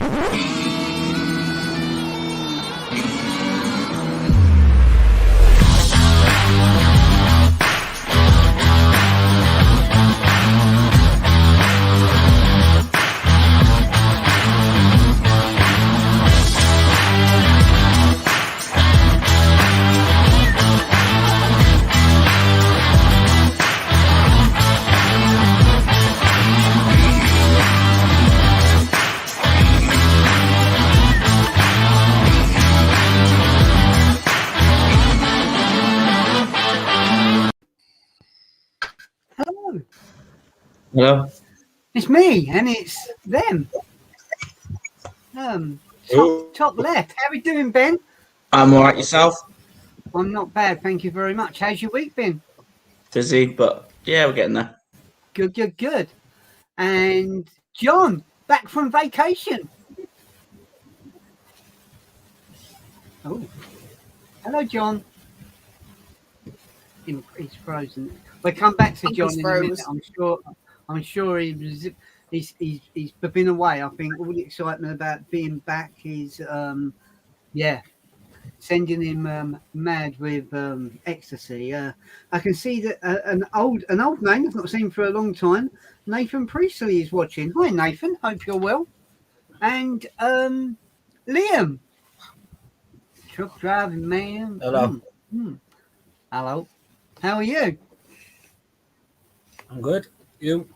Hello. It's me, and it's them. Top left. How we doing, Ben? I'm all right. Yourself? I'm not bad, thank you very much. How's your week been? Busy, but yeah, we're getting there. Good. And John, back from vacation. Oh, hello, John. He's frozen. We'll come back to John in a minute. I'm sure he's been away. I think all the excitement about being back is sending him mad with ecstasy. I can see that an old name I've not seen for a long time. Nathan Priestley is watching. Hi, Nathan. Hope you're well. And Liam, truck driving man. Hello. Hello. How are you? I'm good. You?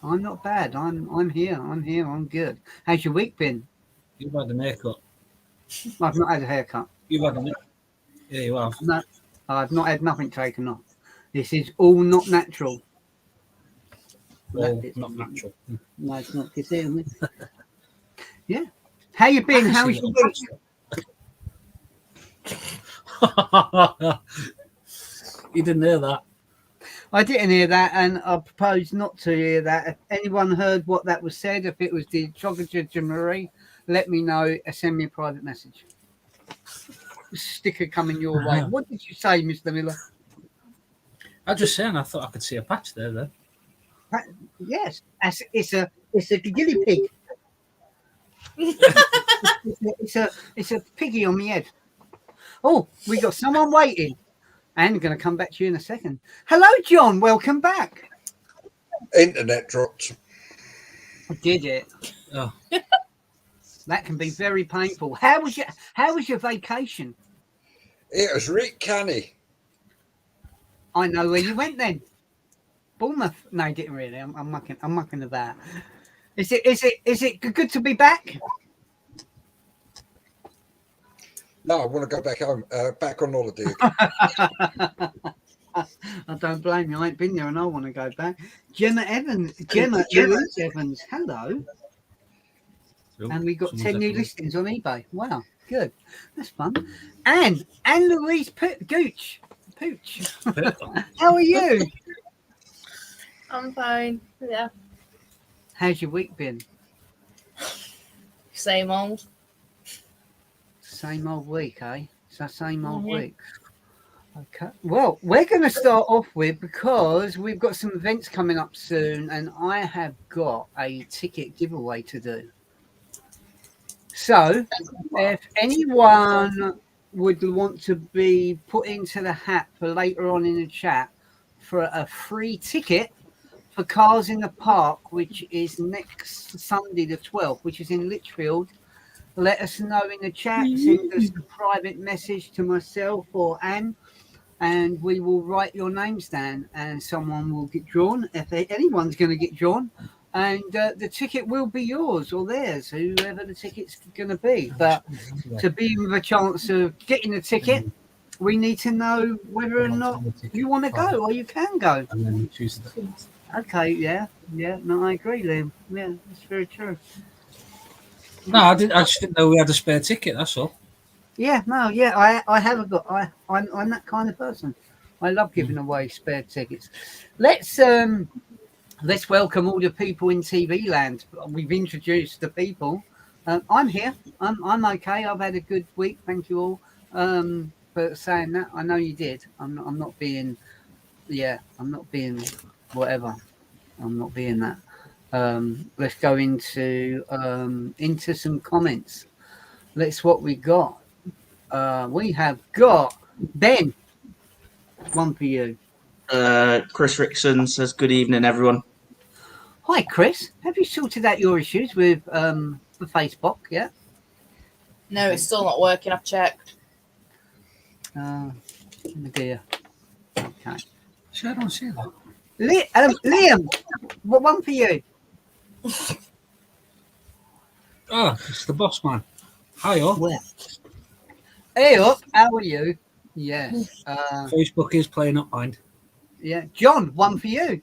I'm not bad. I'm here. I'm good. How's your week been? You've had a haircut. I've not had a haircut. You've had a Yeah, you have. No, I've not had nothing taken off. This is all not natural. Well, not natural. No, it's not. You see me? Yeah. How you been? How's your week? You didn't hear that. I didn't hear that, and I propose not to hear that. If anyone heard what that was said, if it was the Chocolate Marie, let me know. Send me a private message. Sticker coming your way. What did you say, Mr. Miller? I was just saying, I thought I could see a patch there, though. Yes, it's a guinea pig. it's a piggy on my head. Oh, we got someone waiting. And going to come back to you in a second. Hello, John. Welcome back. Internet dropped. Did it? Oh. That can be very painful. How was your vacation? It was Rick Canny. I know where you went then. Bournemouth. No, I didn't really. I'm mucking about. Is it good to be back? No, I want to go back home, back on holiday. I don't blame you. I ain't been there and I want to go back. Gemma Louise Evans. Hello. And we got 10 new listings on eBay. Wow, good. That's fun. And Louise Pooch. How are you? I'm fine. Yeah. How's your week been? Same old. Same old week, eh? It's that same old week. Okay. Well, we're going to start off with, because we've got some events coming up soon, and I have got a ticket giveaway to do. So, if anyone would want to be put into the hat for later on in the chat for a free ticket for Cars in the Park, which is next Sunday the 12th, which is in Lichfield, let us know in the chat. Send us a private message to myself or Anne, and we will write your names down, and someone will get drawn. If anyone's going to get drawn, and the ticket will be yours or theirs, whoever the ticket's going to be. But to be with a chance of getting the ticket, we need to know whether or not you want to go or you can go. And then you choose the Okay, yeah, no, I agree, Liam. Yeah, that's very true. No, I just didn't know we had a spare ticket, that's all. Yeah, no, yeah, I haven't got. I'm that kind of person. I love giving away spare tickets. Let's welcome all the people in TV land. We've introduced the people. I'm here. I'm okay. I've had a good week. Thank you all for saying that. I know you did. I'm not being. Yeah, I'm not being whatever. I'm not being that. Let's go into some comments. Let's what we got. We have got Ben. One for you. Chris Rickson says, good evening, everyone. Hi, Chris. Have you sorted out your issues with the Facebook yet? No, it's still not working. I've checked. Oh dear. Okay. See, I don't see that. Liam, what one for you? Oh, it's the boss man. Hi, all. Well, hey up, how are you? Yes. Facebook is playing up mind. Yeah, John, one for you.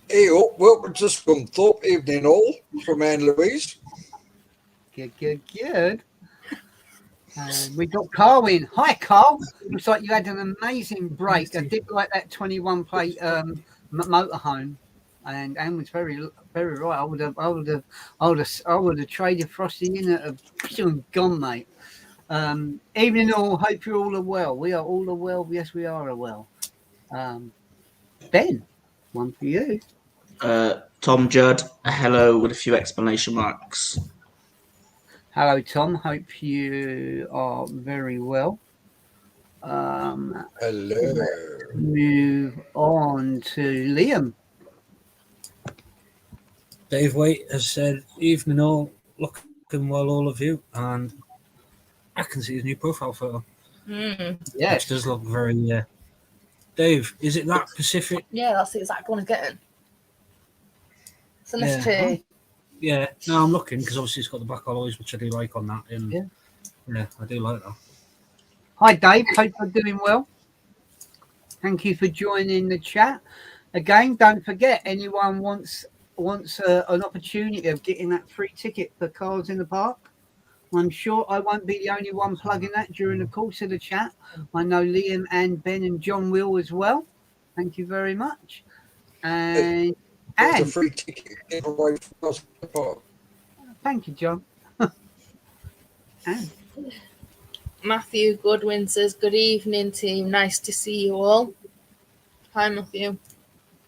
Hey, oh, welcome to Scunthorpe. Evening all from Anne Louise. Good. We got Carl in. Hi, Carl. Looks like you had an amazing break. I did like that 21 plate motorhome, and Anne was very right. I would have traded Frosty in at a gone, mate. Evening all. Hope you all are well. We are all well. Yes, we are well. Ben, one for you. Tom Judd, a hello with a few exclamation marks. Hello, Tom. Hope you are very well. Hello. Move on to Liam. Dave Waite has said, evening all, looking well, all of you. And I can see his new profile photo. Mm. Yes. Which does look very... Dave, is it that Pacific? Yeah, that's the exact one I'm getting. It's a nice Yeah. tea. Yeah, no, I'm looking because obviously it's got the black alloys, which I do like on that. And Yeah. I do like that. Hi, Dave. Hope you're doing well. Thank you for joining the chat. Again, don't forget, anyone wants an opportunity of getting that free ticket for Cars in the Park. I'm sure I won't be the only one plugging that during the course of the chat. I know Liam and Ben and John will as well. Thank you very much. And There's a free ticket giveaway for us. thank you, John. And Matthew Goodwin says, good evening, team. Nice to see you all. Hi, Matthew.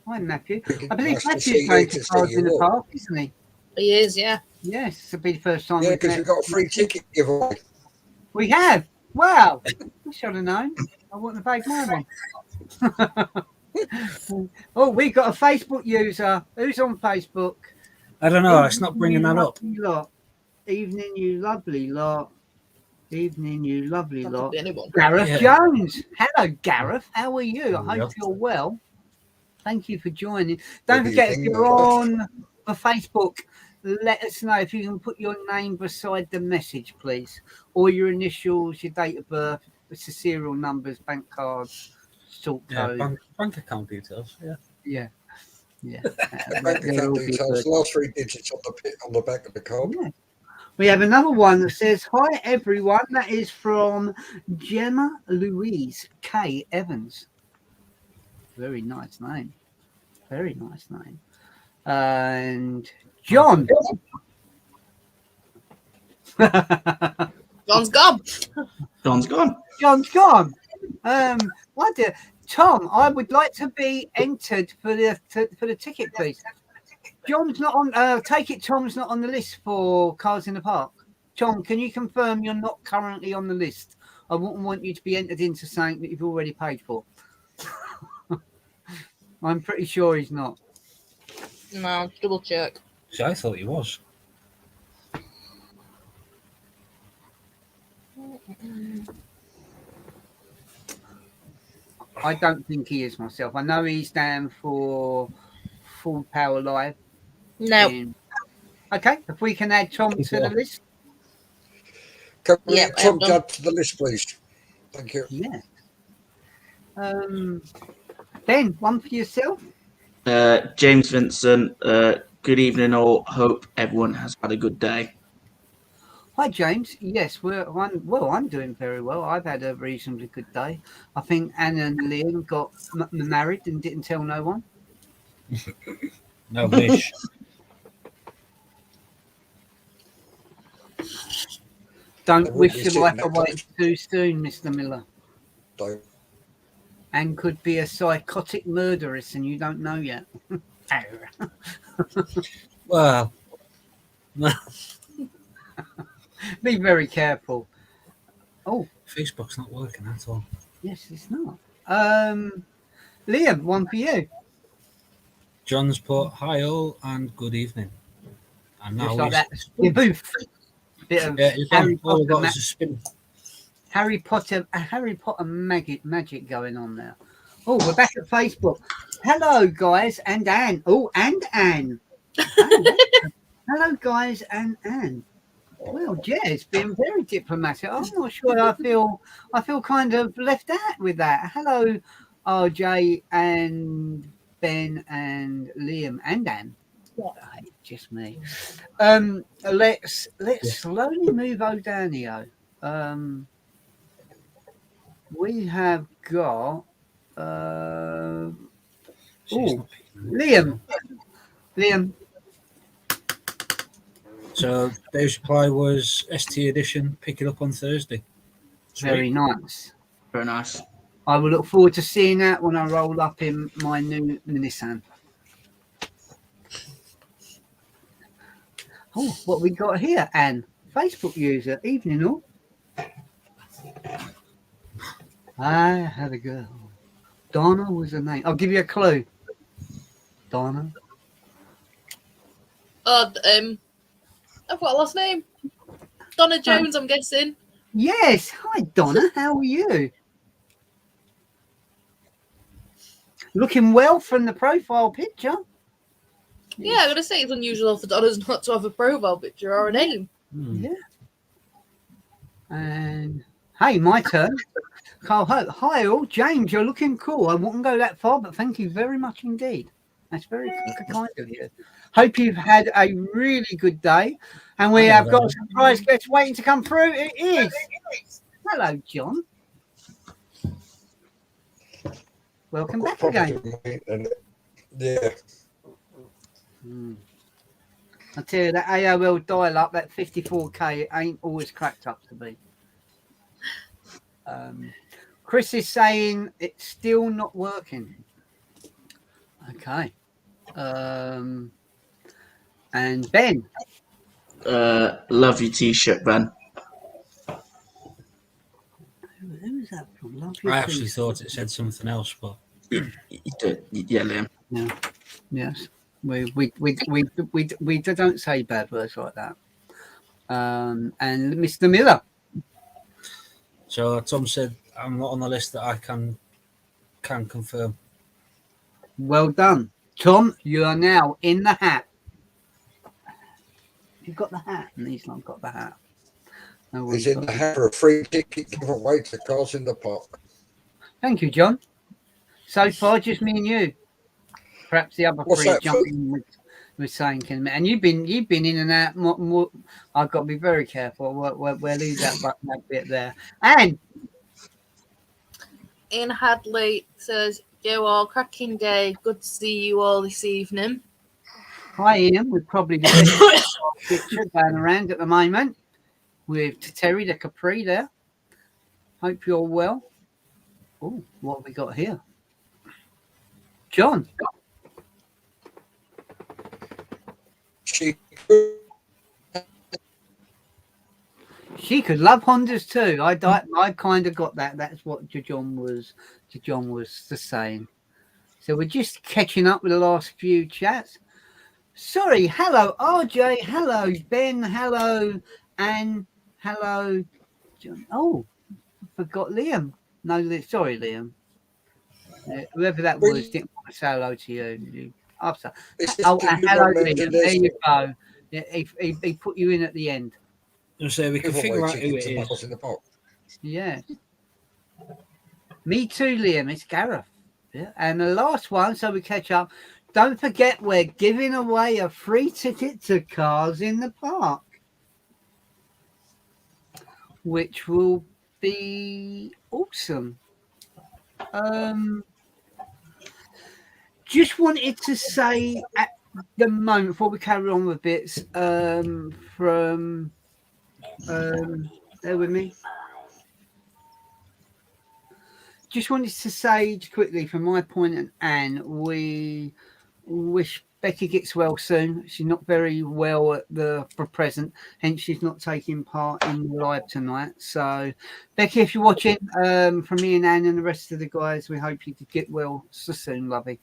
hi, Matthew. I believe Nice to Matthew's see going you, to to Cars see in you the all. Park, isn't he? He is, yeah. Yes, it'll be the first time Yeah, we've because met. we've got a free ticket giveaway. We have. Wow. I should have known. I wouldn't have paid my one. Oh, we got a Facebook user. Who's on Facebook? I don't know, it's not bringing that up. Lovely lot. Evening, you lovely lot. Evening, you lovely That could lot. be anyone. Gareth Yeah. Jones. Hello, Gareth. How are you? I Yeah. hope you're well. Thank you for joining. Don't Good forget, if evening. you're on the Facebook, let us know if you can put your name beside the message, please, or your initials, your date of birth, it's the serial numbers, bank cards, sort Yeah, code. bank account details. Yeah. Yeah. Bank They'll account all be details, good. last three digits on the back of the card. Yeah. We have another one that says, hi, everyone. That is from Gemma Louise K. Evans. Very nice name. Very nice name. And John. John's gone. John's gone. John's gone. What dear. Tom, I would like to be entered for the ticket, please. John's not on. Take it. Tom's not on the list for Cars in the Park. Tom, can you confirm you're not currently on the list? I wouldn't want you to be entered into something that you've already paid for. I'm pretty sure he's not. No, double check. See, I thought he was. I don't think he is myself. I know he's down for Full Power Live. No. Okay, if we can add Tom to the list. Can we Yeah, add Tom I have done. Judd to the list, please? Thank you. Yeah. Ben, one for yourself. James Vincent, good evening all. Hope everyone has had a good day. Hi, James. Yes, I'm doing very well. I've had a reasonably good day. I think Anna and Liam got married and didn't tell no one. No wish. Don't wouldn't wish be your sitting life that away close. too soon, Mr. Miller. So, And could be a psychotic murderess and you don't know yet. Well, Be very careful. Oh, Facebook's not working at all. yes, it's not. Liam, one for you. John's put hi all and good evening. And now Just like he's that. Your booth. Bit of yeah, he's Harry gone. All Potter, we've got is a spin. Harry Potter magic going on there. Oh, we're back at Facebook. Hello, guys, and Anne. Oh, and Anne. Hello, guys, and Anne. Well, Jez being very diplomatic. I'm not sure. I feel kind of left out with that. Hello, RJ and Ben and Liam and Anne. Just me. Let's slowly move O'Danio. We have got She's ooh, not picking up. Liam. So Dave's reply was ST edition. Pick it up on Thursday. Very nice. Very nice. I will look forward to seeing that when I roll up in my new Nissan. Oh, what we got here, Anne? Facebook user. Evening all. I had a girl. Donna was her name. I'll give you a clue. Donna. Oh, I've got a last name. Donna Jones, I'm guessing. Yes. Hi, Donna. How are you? Looking well from the profile picture. Yeah, I'm going to say it's unusual for Donna's not to have a profile picture or a name. Yeah. And hey, my turn. Carl Hope. Hi all. James, you're looking cool. I wouldn't go that far, but thank you very much indeed. That's very kind of you. Hope you've had a really good day. And we have got a surprise guest waiting to come through. It is. Hello, John. Welcome back again. Yeah. I tell you, that AOL dial-up, that 54K, ain't always cracked up to be. Chris is saying it's still not working. Okay. And Ben. Love your t-shirt, Ben. Who's that from? Love I actually thought it said something else, but You did, yeah, Liam. Yeah. Yes. We don't say bad words like that. And Mr. Miller. so Tom said I'm not on the list that I can confirm. Well done. Tom, you are now in the hat. You've got the hat, and he's not got the hat. No, He's in the hat for a free ticket giveaway to Cars in the Park. Thank you, John. So far, just me and you. Perhaps the other What's three that, jumping with saying, and you've been in and out. More, I've got to be very careful. We'll leave that bit there. And Ian Hadley says, "Yo all, cracking day. Good to see you all this evening." hi, Ian. We're probably the best picture going around at the moment with Terry the Capri there. Hope you're well. Oh, what have we got here? John. She could love Hondas too. I kind of got that. That's what John was saying. So we're just catching up with the last few chats. Sorry, hello RJ, hello Ben, hello Anne, hello John. Oh, I forgot Liam. No, sorry Liam. Whoever that was didn't want to say hello to you. Oh, hello Liam. There you go. He put you in at the end. So we can figure out who it is. Yeah. Me too, Liam. It's Gareth. Yeah. And the last one, so we catch up. Don't forget, we're giving away a free ticket to Cars in the Park, which will be awesome. Just wanted to say at the moment, before we carry on with bits, from bear with me. Just wanted to say quickly, from my point and Anne, we wish Becky gets well soon. She's not very well for present, hence she's not taking part in the live tonight. So, Becky, if you're watching, from me and Anne and the rest of the guys, we hope you could get well so soon, lovey.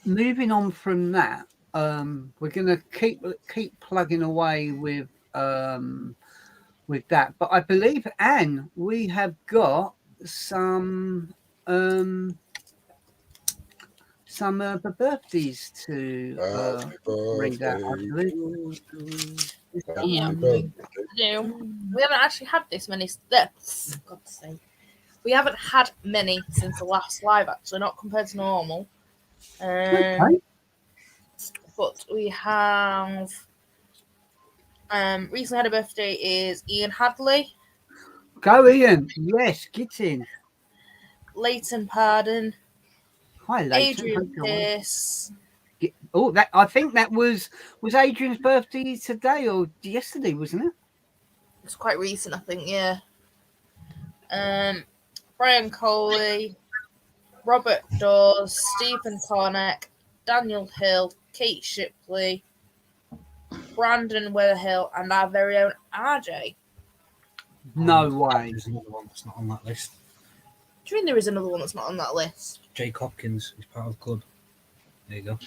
Moving on from that, we're gonna keep plugging away with that. But I believe, Anne, we have got some birthdays to read out, I believe. Yeah. No, we haven't actually had this many. God's sake, we haven't had many since the last live. Actually, not compared to normal. Okay. But we have recently had a birthday is Ian Hadley, Go, Ian. Yes, get in. Leighton Pardon, Hi, Leighton. Adrian Hope you're well. Pearce. Oh, that I think that was Adrian's birthday today or yesterday, wasn't it? It's quite recent, I think. Yeah. Brian Coley, Robert Dawes, Stephen Corneck, Daniel Hill, Kate Shipley, Brandon Weatherhill, and our very own RJ. No way. There's another one that's not on that list. Do you mean there is another one that's not on that list? Jake Hopkins is part of the club. There you go.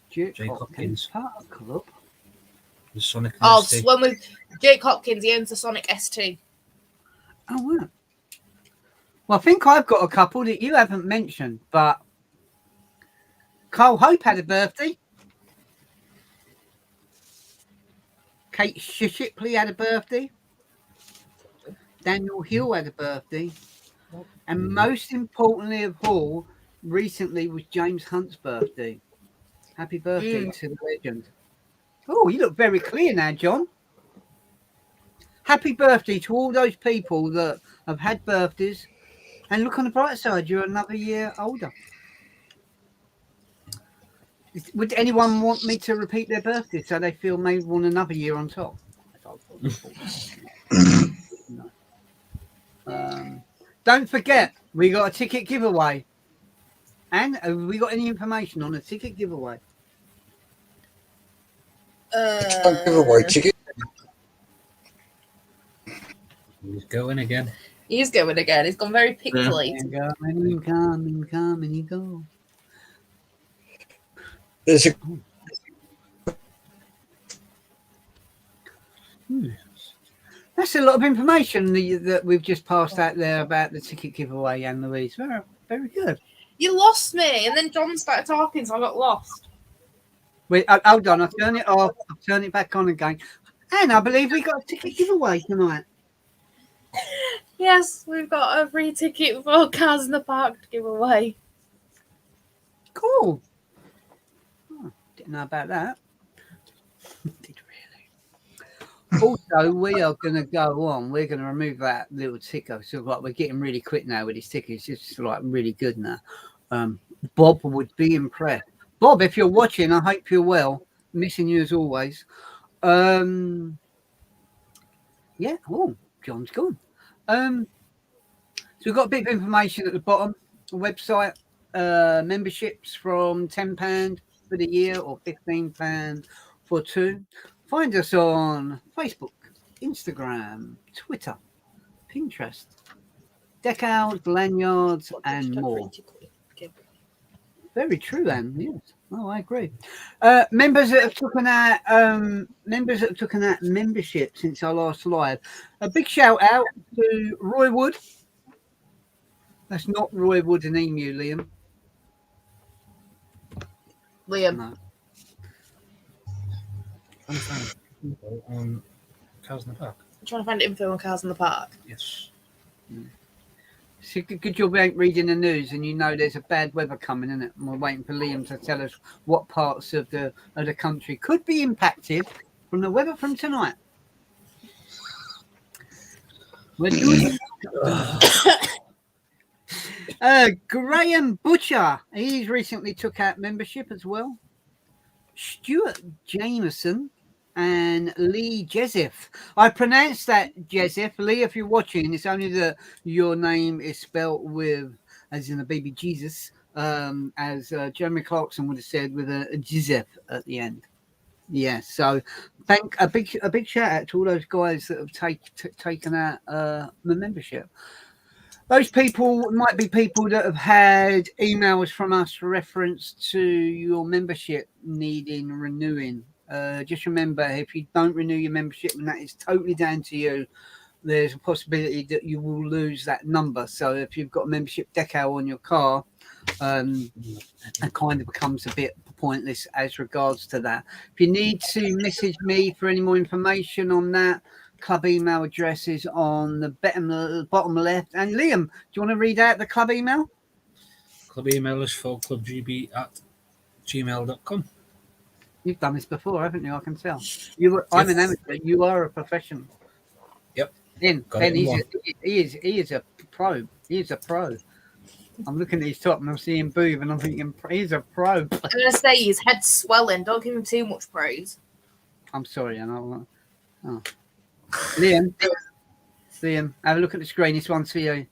Jake Jake Hopkins. Part of the club. The Sonic. Oh, ST. when with Jake Hopkins, he owns the Sonic ST. Oh, wow. Well, I think I've got a couple that you haven't mentioned, but Carl Hope had a birthday. Kate Shipley had a birthday. Daniel Hill had a birthday. And most importantly of all, recently was James Hunt's birthday. Happy birthday to the legend. Oh, you look very clear now, John. Happy birthday to all those people that have had birthdays. And look on the bright side, you're another year older. Would anyone want me to repeat their birthday so they feel maybe want another year on top? No. Don't forget, we got a ticket giveaway. And have we got any information on a ticket giveaway? Giveaway ticket. He's going again. He's going again. He's gone very pixelated. Come and you go. There's a That's a lot of information that we've just passed out there about the ticket giveaway, Anne Louise. Very, very good. You lost me, and then John started talking, so I got lost. Wait, hold on. I'll turn it off. I'll turn it back on again. And I believe we got a ticket giveaway tonight. Yes, we've got a free ticket for Cars in the Park to give away. Cool. Oh, didn't know about that. Did really. Also, we are going to go on. We're going to remove that little ticker. So, like, we're getting really quick now with these tickets. It's just like really good now. Bob would be impressed. Bob, if you're watching, I hope you're well. Missing you as always. Yeah. Oh, John's gone. So we've got a bit of information at the bottom. The website, memberships from £10 for the year or £15 for 2. Find us on Facebook, Instagram, Twitter, Pinterest, decals, lanyards, and more. Very true, Anne. Yes. Oh, I agree. Members that have taken out membership since our last live. A big shout out to Roy Wood. That's not Roy Wood and Emu, Liam. Liam. No. I'm trying to find info on Cars in the Park. I'm trying to find info on Cars in the Park. Yes. It's a good job we ain't reading the news, and you know there's a bad weather coming, isn't it? And we're waiting for Liam to tell us what parts of the country could be impacted from the weather from tonight. We're doing Graham Butcher. He's recently took out membership as well. Stuart Jameson and Lee Jezef. I pronounced that Jezef. Lee, if you're watching, it's only that your name is spelt with, as in the baby Jesus, as Jeremy Clarkson would have said, with a Giuseppe at the end. Yeah, so thank a big shout out to all those guys that have taken out my membership. Those people might be people that have had emails from us reference to your membership needing renewing. Just remember, if you don't renew your membership, and that is totally down to you, there's a possibility that you will lose that number. So if you've got a membership decal on your car, it kind of becomes a bit pointless as regards to that. If you need to message me for any more information on that, club email address is on the bottom left. And Liam, do you want to read out the club email? Club email is for clubgb@gmail.com. You've done this before, haven't you? I can tell. I'm an amateur. You are a professional. Yep. Ben, he is a pro. He is a pro. I'm looking at his top and I'm seeing boob and I'm thinking he's a pro. I'm gonna say his head's swelling. Don't give him too much praise. I'm sorry, I know. Oh. Liam, have a look at the screen. This one's for you.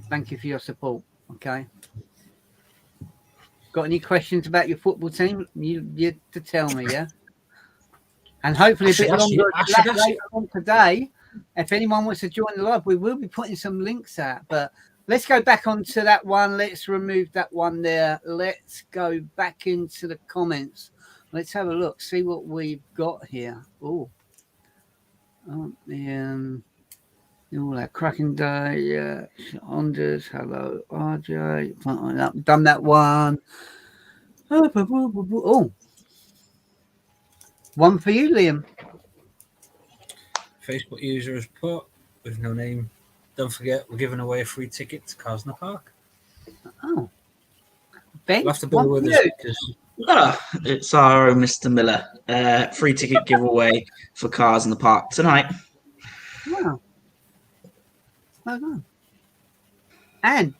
Thank you for your support. Okay. Got any questions about your football team? You to tell me, yeah. And hopefully a bit longer later on today. If anyone wants to join the live, we will be putting some links out. But let's go back onto that one. Let's remove that one there. Let's go back into the comments. Let's have a look. See what we've got here. Oh, all that cracking day. Yeah, Anders. Hello, RJ. Done that one. Oh, one for you, Liam. Facebook user is put with no name. Don't forget, we're giving away a free ticket to Cars in the Park. Oh, Ben, We'll have to bear with us because It's our own Mr. Miller. Free ticket giveaway for Cars in the Park tonight. Wow. Well done. And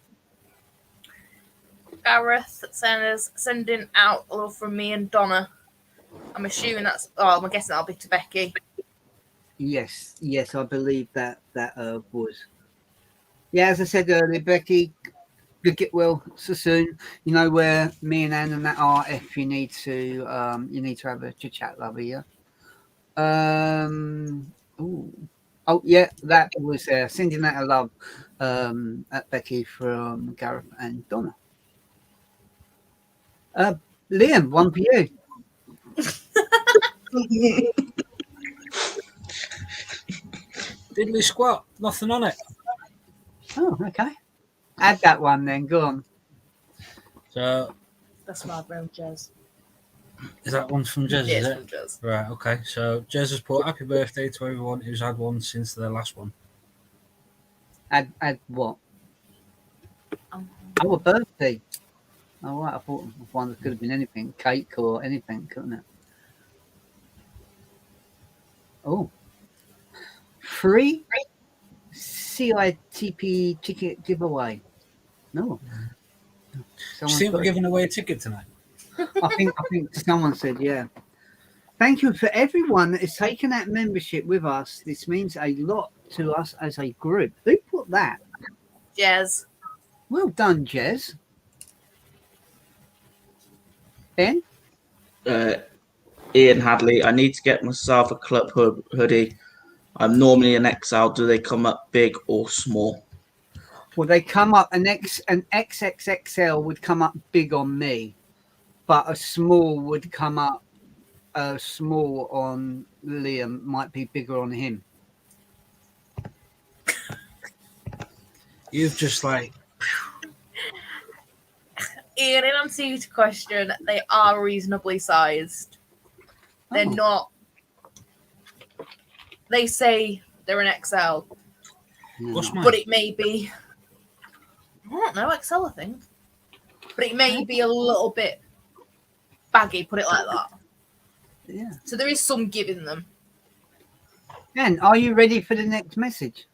Gareth sending out love from me and Donna. I'm assuming that's. Oh, I'm guessing that'll be to Becky. yes, I believe that was. Yeah, as I said earlier, Becky, you get well so soon. You know where me and Anne and that are. If you need to have a chat, lovey. Yeah. Oh yeah, that was sending out a love at Becky from Gareth and Donna. Liam, one for you. diddly squat, nothing on it. Oh, okay. Add that one then. Go on. So That's my room, Jez. is that one from Jez? Yes, Is from it? Jez. Right. Okay. So Jez has put happy birthday to everyone who's had one since their last one. Add what? Oh, a birthday. Oh, right. I thought one could have been anything, cake or anything, couldn't it? Oh, free CITP ticket giveaway. No. Do you Someone's think got we're it. giving away a ticket tonight? I think someone said, yeah. Thank you for everyone that has taken that membership with us. This means a lot to us as a group. Who put that? Jez. Well done, Jez. Ben? Ian Hadley, I need to get myself a club hoodie. I'm normally an XL. Do they come up big or small? Well, they come up, an XXXL would come up big on me, but a small would come up, small on Liam, might be bigger on him. You've just like Ian, in answer to your question, they are reasonably sized. They're Oh. not. They say they're an XL, what's mine? but it may be. I don't know, XL, I think. But it may be a little bit baggy, put it like that. Yeah. So there is some giving them. Ben, are you ready for the next message?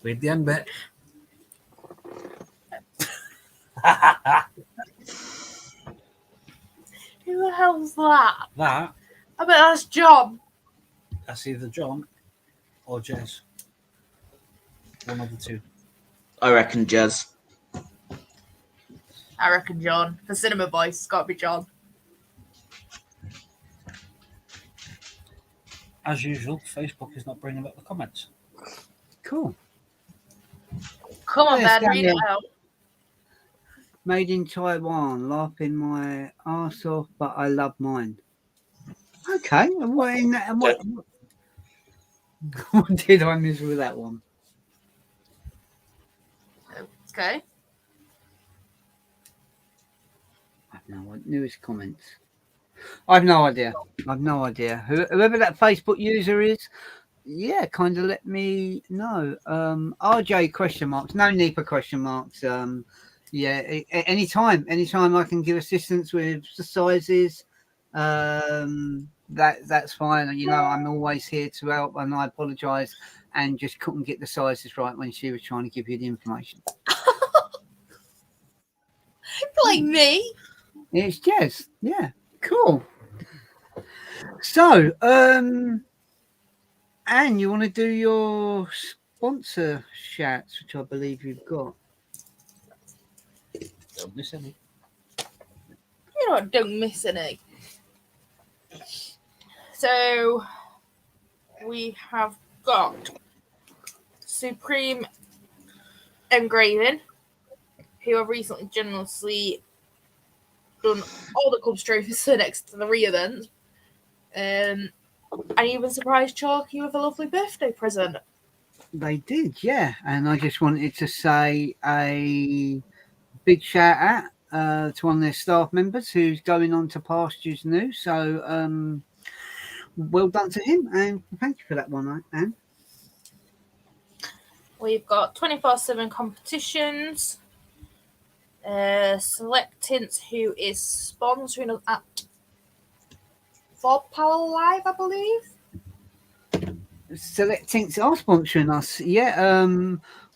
Read the end bit. Who the hell's that? That I bet that's John. that's either John or Jez. one of the two. I reckon Jez. I reckon John. For Cinema Boys, it's got to be John. As usual, Facebook is not bringing up the comments. Cool. Come on, Yes, Ben, read it Daniel. out. Made in Taiwan, laughing my arse off, but I love mine. Okay, and what in that? And what did I miss with that one? Okay. I've no newest comments. I've no idea. I've no idea. Whoever that Facebook user is, yeah, kind of let me know. RJ question marks. No need for question marks. Yeah, anytime I can give assistance with the sizes, that's fine. You know, I'm always here to help, and I apologise and just couldn't get the sizes right when she was trying to give you the information. Like me. It's Jez. Yeah, cool. So, Anne, you want to do your sponsor shouts, which I believe you've got. Don't miss any. You know what? Don't miss any. So we have got Supreme Engraving, who have recently generously done all the Cubs trophies for the next 3 events. And even surprised Chalky with a lovely birthday present. They did, yeah. And I just wanted to say a big shout out to one of their staff members who's going on to pastures new. So well done to him, and thank you for that one, Anne. We've got 24/7 competitions. Selectants, who is sponsoring us at Ford Power Live, I believe. Selectinks are sponsoring us. Yeah,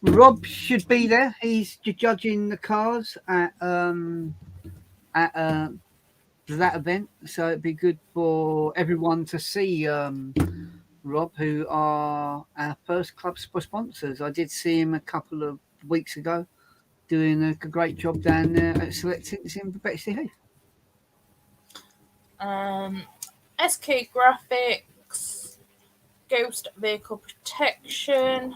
Rob should be there. He's judging the cars at that event, so it'd be good for everyone to see Rob, who are our first club sponsors. I did see him a couple of weeks ago doing a great job down there at Selectinks in Bexley Heath. SK Graphics, Ghost Vehicle Protection,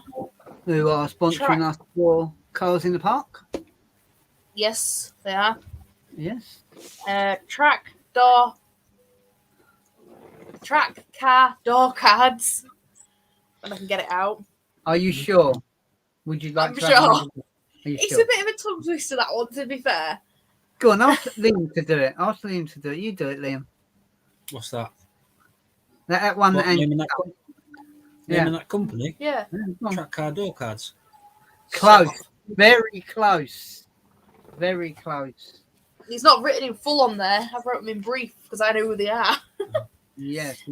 Who are sponsoring us for Cars in the Park. Yes, they are. Yes. Track car door cards. When I can get it out. Are you sure? Would you like I'm to sure. Are you It's sure? a bit of a tongue twister, that one, to be fair. Go on, ask Liam to do it. Ask Liam to do it. You do it, Liam. What's that? That one. What, And naming that company? Yeah. Track car door cards. Close. Very close. Very close. He's not written in full on there. I've wrote them in brief because I know who they are. Yes.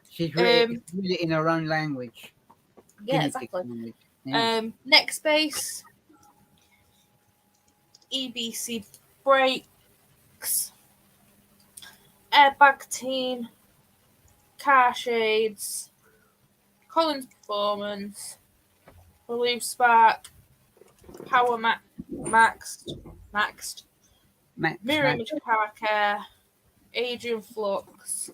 She's really in her own language. Yeah, Guinea pig exactly. language. Yeah. Next space, EBC Brakes, Airbag Team, Car Shades, Collins Performance, Relief Spark, Power Maxed, Max, Mirror Image Power Care, Adrian Flux,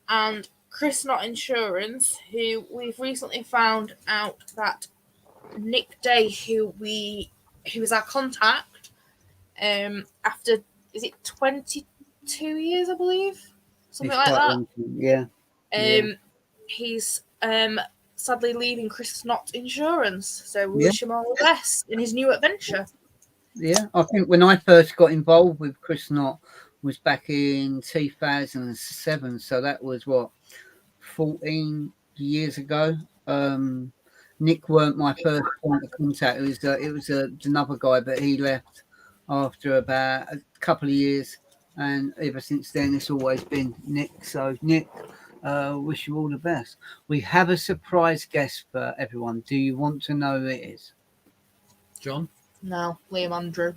and Chris Not Insurance, who we've recently found out that Nick Day, who is our contact, after, is it 22 years, I believe? Something It's like quite that. long, yeah. He's sadly leaving Chris Not Insurance, so we wish him all the best in his new adventure. Yeah, I think when I first got involved with Chris Knott was back in 2007, so that was 14 years ago. Nick weren't my first point of contact. It was another guy, but he left after about a couple of years, and ever since then it's always been Nick. So Nick, wish you all the best. We have a surprise guest for everyone. Do you want to know who it is? John? No, Liam Andrew.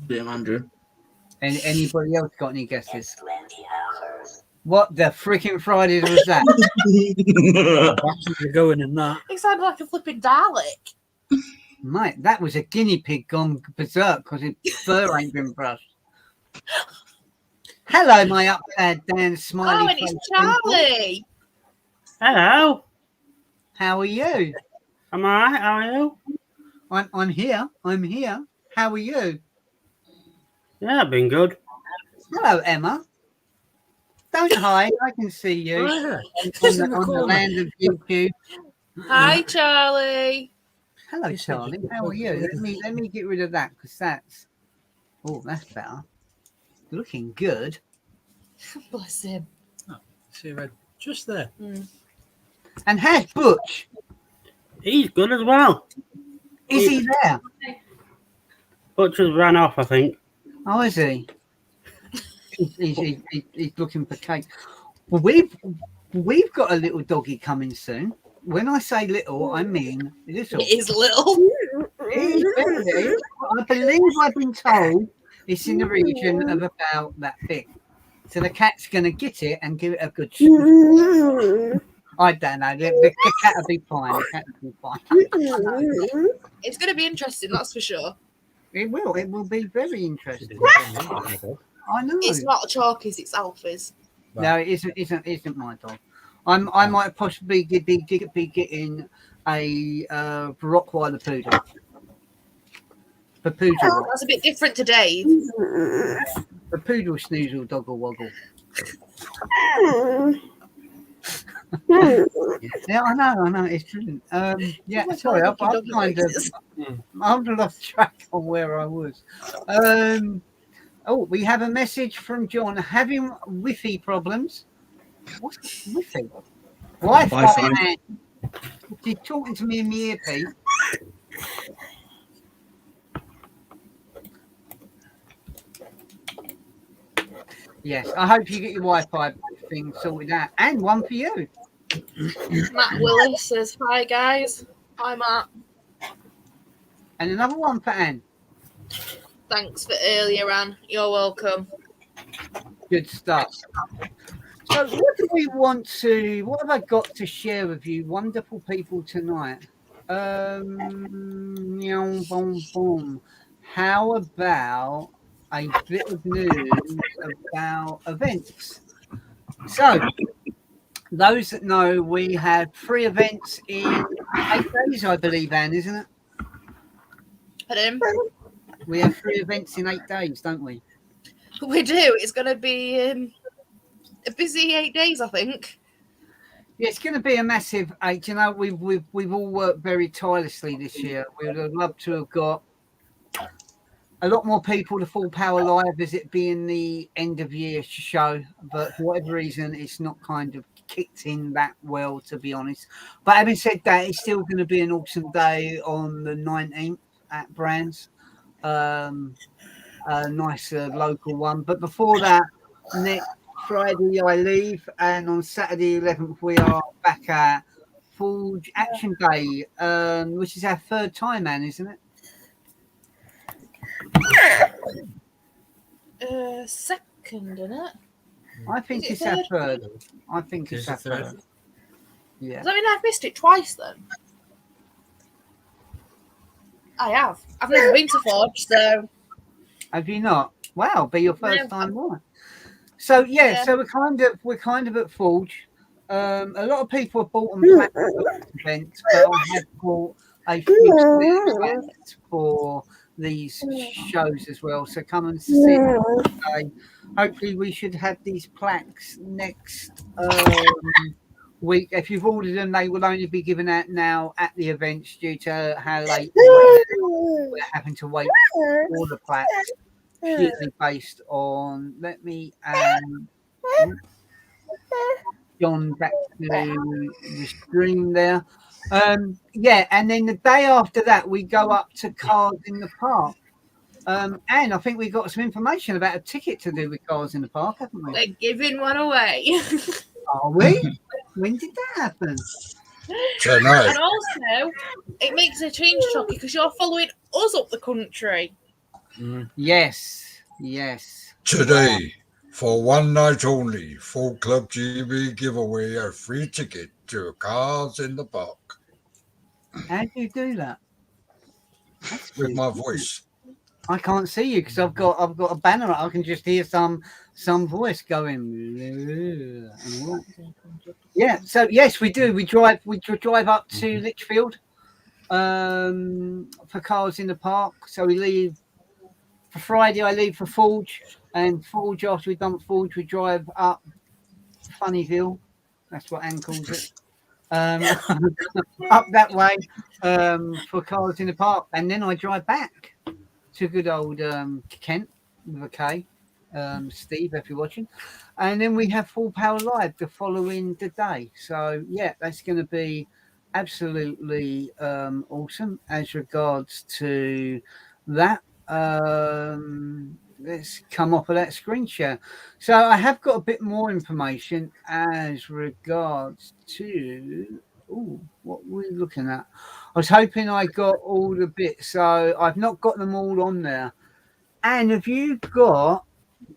Liam Andrew. Anybody else got any guesses? What the freaking Friday was that? Batteries are going in that. He sounded like a flipping Dalek. Mate, that was a guinea pig gone berserk because its fur ain't been brushed. Hello, my upside down smiley Oh, and face it's dimple. Charlie. Hello. How are you? Am I right? How are you? I'm here. I'm here. How are you? Yeah, I've been good. Hello, Emma. Don't hide. I can see you Oh, yeah. on Just in the, the on the corner. land of YouTube. Hi, Charlie. Hello, You said Charlie. you- How are you? Let me get rid of that because that's better. Looking good. Bless him. See red just there. And how's Butch? He's good as well. Is he there? Butcher's ran off, I think. Oh, is he? He's looking for cake. Well, we've got a little doggy coming soon. When I say little, I mean little. It is little. It is very little. I believe I've been told it's in the region of about that big. So the cat's going to get it and give it a good. I don't know. The cat will be fine. The cat will be fine. It's going to be interesting, that's for sure. It will. It will be very interesting. Right. I know. It's not a Chalkies, it's Alfie's. No, it isn't my dog. I might possibly be getting a Rottweiler poodle. The poodle. That's a bit different to Dave. The poodle snoozle doggle woggle. Yeah, I know. It's brilliant. Yeah, sorry, I've kind of lost track on where I was. Oh, we have a message from John having Wi-Fi problems. What's Wi-Fi? Wi-Fi. Wi-Fi. She's talking to me in the earpiece. Yes, I hope you get your Wi-Fi thing sorted out, and one for you. Matt Willis says, hi, guys. Hi, Matt. And another one for Anne. Thanks for earlier, Anne. You're welcome. Good stuff. So what have I got to share with you wonderful people tonight? Meow, boom, boom. How about a bit of news about events? So those that know, we have 3 events in 8 days, I believe, Anne, isn't it? Pardon? We have 3 events in 8 days, don't we? We do. It's going to be a busy 8 days, I think. Yeah, it's going to be a massive 8. You know, we've all worked very tirelessly this year. We would have loved to have got a lot more people to Full Power Live as it being the end of year show, but for whatever reason, it's not kind of kicked in that well, to be honest. But having said that, it's still going to be an awesome day on the 19th at Brands. A nice local one. But before that, next Friday I leave, and on Saturday 11th we are back at Forge Action Day, which is our 3rd time, Anne, isn't it? Second, isn't it? I think Is it it's our 3rd? 3rd. I think it's Is our it 3rd? 3rd. Yeah. Does that mean I've missed it twice then? I have. I've never been to Forge, so Have you not? Wow, be your first time on. So yeah, so we're kind of at Forge. A lot of people have bought on events, but I have bought a few events for these shows as well. So come and see them today. Hopefully we should have these plaques next week. If you've ordered them, they will only be given out now at the events due to how late we're having to wait for the plaques. Purely based on, let me John back to the stream there. Yeah, and then the day after that we go up to Cars in the Park. And I think we got some information about a ticket to do with Cars in the Park, haven't we? they're giving one away. Are we? When did that happen? Don't know. And also, it makes a change, Chucky, because you're following us up the country. Yes. Today, for one night only, Full Club GB give away a free ticket to Cars in the Park. How do you do that? with my voice. I can't see you because I've got a banner. I can just hear some voice going. And all that. Yeah. So yes, we do. We drive up to Lichfield for Cars in the Park. So we leave for Friday. I leave for Forge, and Forge after we've done Forge, we drive up Funnyville. That's what Anne calls it. Up that way for Cars in the Park, and then I drive back to good old Kent with a K, Steve, if you're watching, and then we have Full Power Live the following day. So yeah, that's going to be absolutely awesome as regards to that. Let's come off of that screen share. So I have got a bit more information as regards to what we're looking at. I was hoping I got all the bits, so I've not got them all on there. And have you got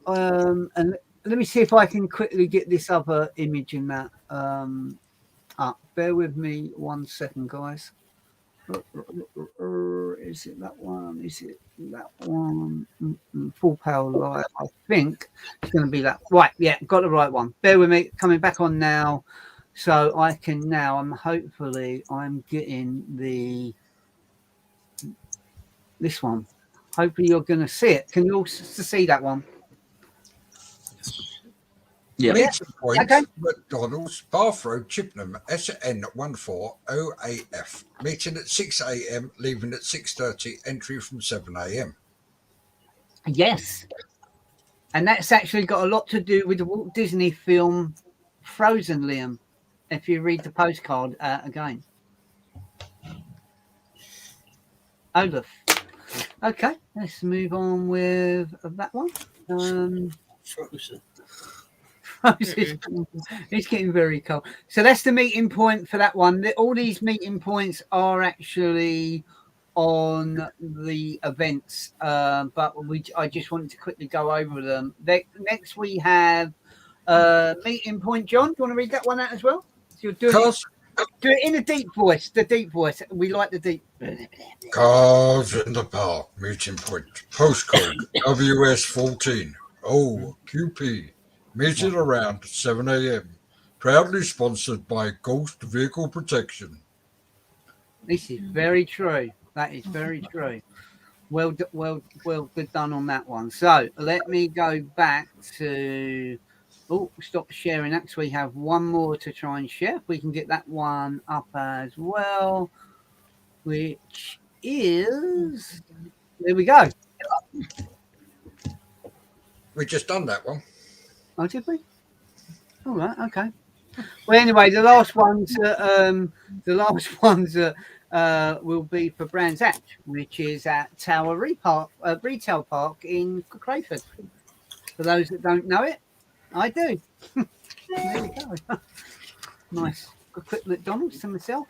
and let me see if I can quickly get this other image in that up. Bear with me 1 second, guys. Is it that one? Is it that one? Full Power Live. I think it's going to be that. Right, yeah, got the right one. Bear with me. Coming back on now, so I can now. I'm getting this one. Hopefully, you're going to see it. Can you all see that one? Yeah. Meeting point, Okay. McDonald's, Bath Road, Chippenham, SN140AF. Meeting at 6 a.m, leaving at 6:30, entry from 7 a.m. Yes. And that's actually got a lot to do with the Walt Disney film Frozen, Liam, if you read the postcard again. Olaf. Okay, let's move on with that one. Frozen. It's getting very cold. So that's the meeting point for that one. All these meeting points are actually on the events, but I just wanted to quickly go over them. Next we have meeting point. John, do you want to read that one out as well? So you'll do it in a deep voice. The deep voice. We like the deep. Cars in the Park, meeting point, postcode WS14 OQP. Meeting around 7 a.m. Proudly sponsored by Ghost Vehicle Protection. This is very true. That is very true. Well good done on that one. So let me go back to. Stop sharing that. So we have one more to try and share. If we can get that one up as well, which is there we go. We just done that one. Oh, did we? All right, okay. Well, anyway, the last ones will be for Brands Hatch, which is at Tower Retail Park in Crayford. For those that don't know it, I do. There we go. Nice. A quick McDonald's to myself,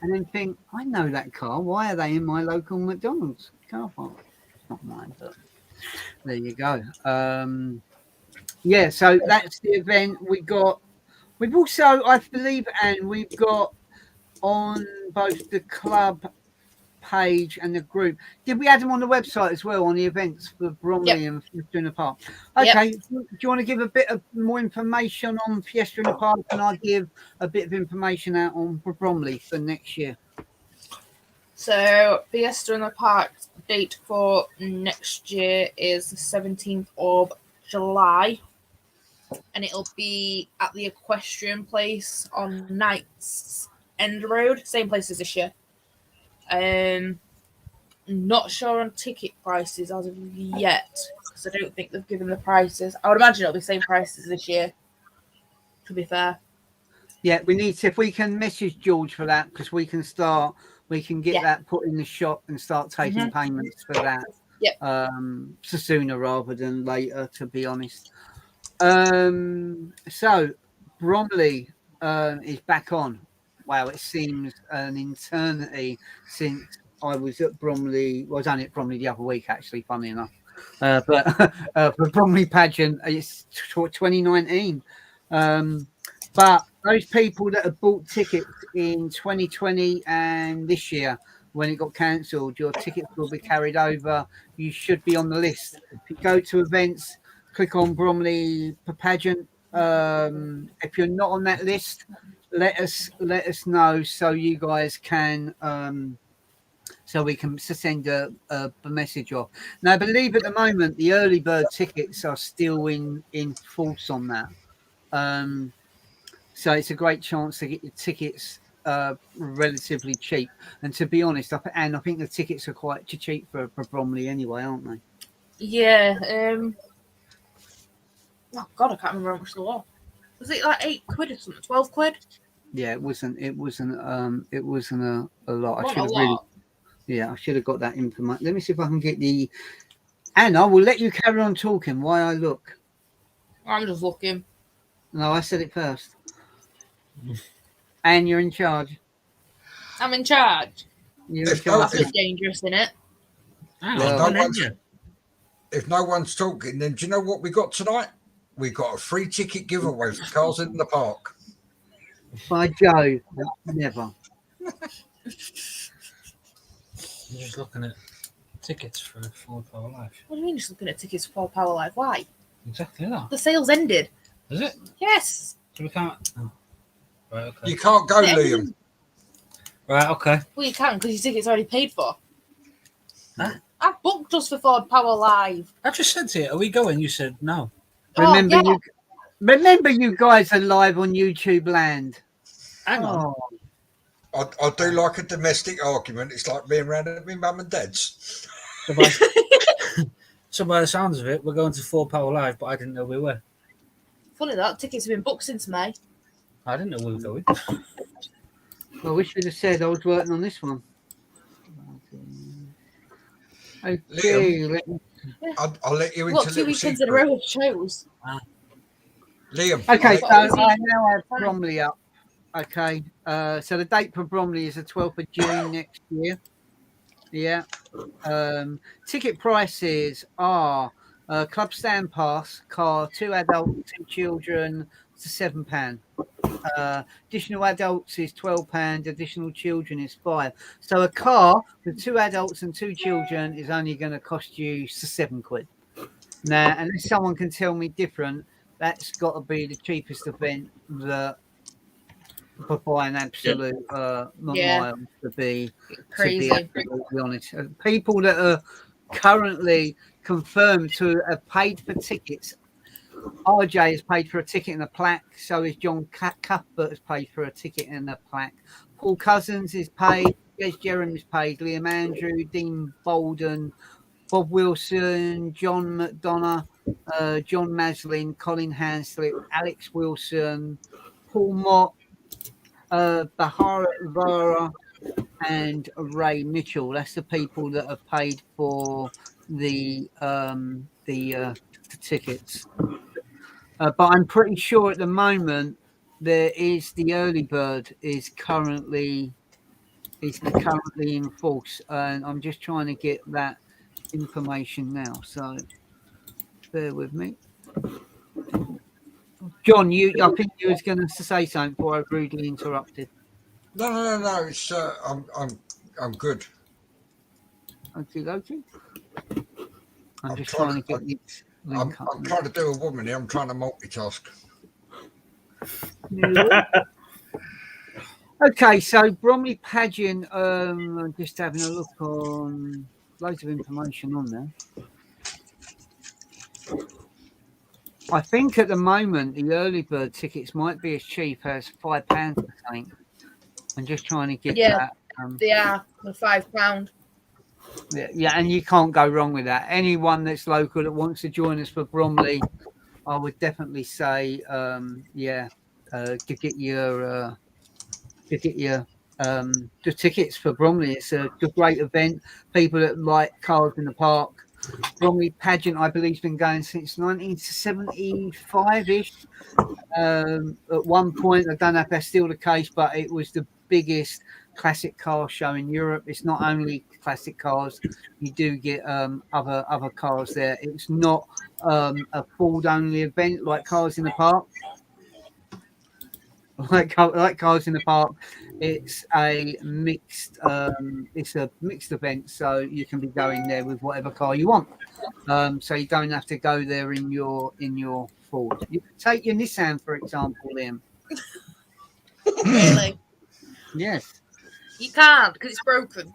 and then think, I know that car. Why are they in my local McDonald's car park? It's not mine, but there you go. Yeah, so that's the event we've also, I believe, and we've got on both the club page and the group. Did we add them on the website as well on the events for Bromley and Fiesta in the Park? Okay, do you want to give a bit of more information on Fiesta in the Park, and I'll give a bit of information out on Bromley for next year? So Fiesta in the Park date for next year is the 17th of July. And it'll be at the Equestrian Place on Knights End Road, same place as this year. Not sure on ticket prices as of yet, because I don't think they've given the prices. I would imagine it'll be the same prices this year, to be fair. Yeah, we need to, if we can message George for that, because we can get that put in the shop and start taking payments for that. So sooner rather than later, to be honest. So Bromley is back on. Wow, it seems an eternity since I was at Bromley. Well, I was only at Bromley the other week, actually, funny enough. But for Bromley pageant, it's 2019. But those people that have bought tickets in 2020 and this year, when it got cancelled, your tickets will be carried over. You should be on the list. If you go to events, click on Bromley pageant. If you're not on that list, let us know so you guys can so we can send a message off. Now, I believe at the moment the early bird tickets are still in force on that. So it's a great chance to get your tickets relatively cheap. And to be honest, I think the tickets are quite cheap for Bromley anyway, aren't they? Yeah. Oh God, I can't remember how much they were. Was it like £8 or something? 12 quid? Yeah, it wasn't a lot. Not a lot. I should have got that information. Let me see if I can get the. Anna, we'll let you carry on talking while I look. I'm just looking. No, I said it first. And you're in charge. I'm in charge. You're in If charge. That's a bit dangerous, isn't it? Hang Well, on, no one's- then, If no one's talking, then do you know what we got tonight? We got a free ticket giveaway for Cars in the Park. By Joe, never. I'm just looking at tickets for Ford Power Life. What do you mean just looking at tickets for Power Life? Why? Exactly that. The sales ended. Is it? Yes. So we can't. Oh. Right. Okay. You can't go, Yeah. Liam. Right. Okay. Well, you can because your ticket's already paid for. Huh? I booked us for Ford Power Live. I just said to you, "Are we going?" You said no. Remember, Oh, yeah. remember, you guys are live on YouTube Land. Hang on. Oh, I do like a domestic argument. It's like being around at my mum and dad's. So by, so by the sounds of it, we're going to Ford Power Live, but I didn't know we were. Funny that tickets have been booked since May. I didn't know we were going. I wish you'd have said I was working on this one. Okay, I'll let you into What, a 2 little weekends in a secret. row of shows? Liam. okay, so I'll let- I now have Bromley up. Okay, so the date for Bromley is the 12th of June next year. Yeah. Ticket prices are club stand pass, car, 2 adults, 2 children, to £7. Additional adults is £12. Additional children is £5. So a car with 2 adults and 2 children is only going to cost you £7. Now, unless someone can tell me different, that's got to be the cheapest event that by an absolute mile to be Crazy. absolutely honest. People that are currently confirmed to have paid for tickets. RJ has paid for a ticket and a plaque. So is John Cuthbert has paid for a ticket and a plaque. Paul Cousins is paid. Des Jeremy's paid. Liam Andrew, Dean Bolden, Bob Wilson, John McDonough, John Maslin, Colin Hanslip, Alex Wilson, Paul Mott, Bahara Vara, and Ray Mitchell. That's the people that have paid for the tickets. But I'm pretty sure at the moment there is the early bird is currently in force, and I'm just trying to get that information now. So bear with me. John, I think you was going to say something before I rudely interrupted. No. It's I'm good. Okay. I'm I'm just trying trying to get this I'm link up. trying to do a woman here. I'm trying to multitask. Okay, so Bromley pageant. I'm just having a look on loads of information on there. I think at the moment the early bird tickets might be as cheap as £5. I think. I'm just trying to get that. They are for £5. Yeah, and you can't go wrong with that. Anyone that's local that wants to join us for Bromley, I would definitely say, to get your the tickets for Bromley. It's a great event. People that like Cars in the Park. Bromley pageant, I believe, has been going since 1975-ish. At one point, I don't know if that's still the case, but it was the biggest classic car show in Europe. It's not only classic cars; you do get other cars there. It's not a Ford only event like Cars in the Park. like Cars in the Park, it's a mixed event, so you can be going there with whatever car you want. So you don't have to go there in your Ford. You can take your Nissan, for example, Liam. Really? Yes. You can't because it's broken.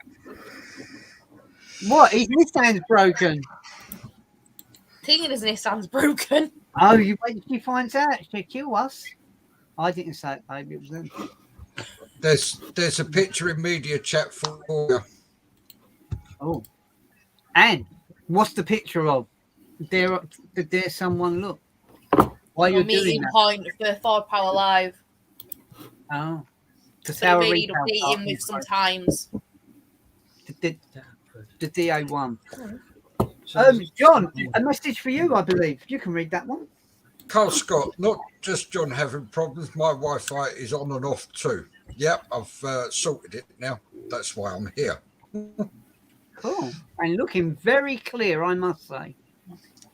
What? His Nissan's broken. Thinking his Nissan's broken. Oh, you wait till she finds out. She'll kill us. I didn't say it, baby. It was them. There's a picture in media chat for you. Oh. And what's the picture of? Dare someone look? Why are you A doing meeting that? point for Ford Power Live. Oh. To So sell they a made retail update car. him with some times. The DA1. So John, a message for you, I believe. You can read that one. Carl Scott, not just John having problems. My Wi-Fi is on and off too. Yep, I've sorted it now. That's why I'm here. Cool. And looking very clear, I must say.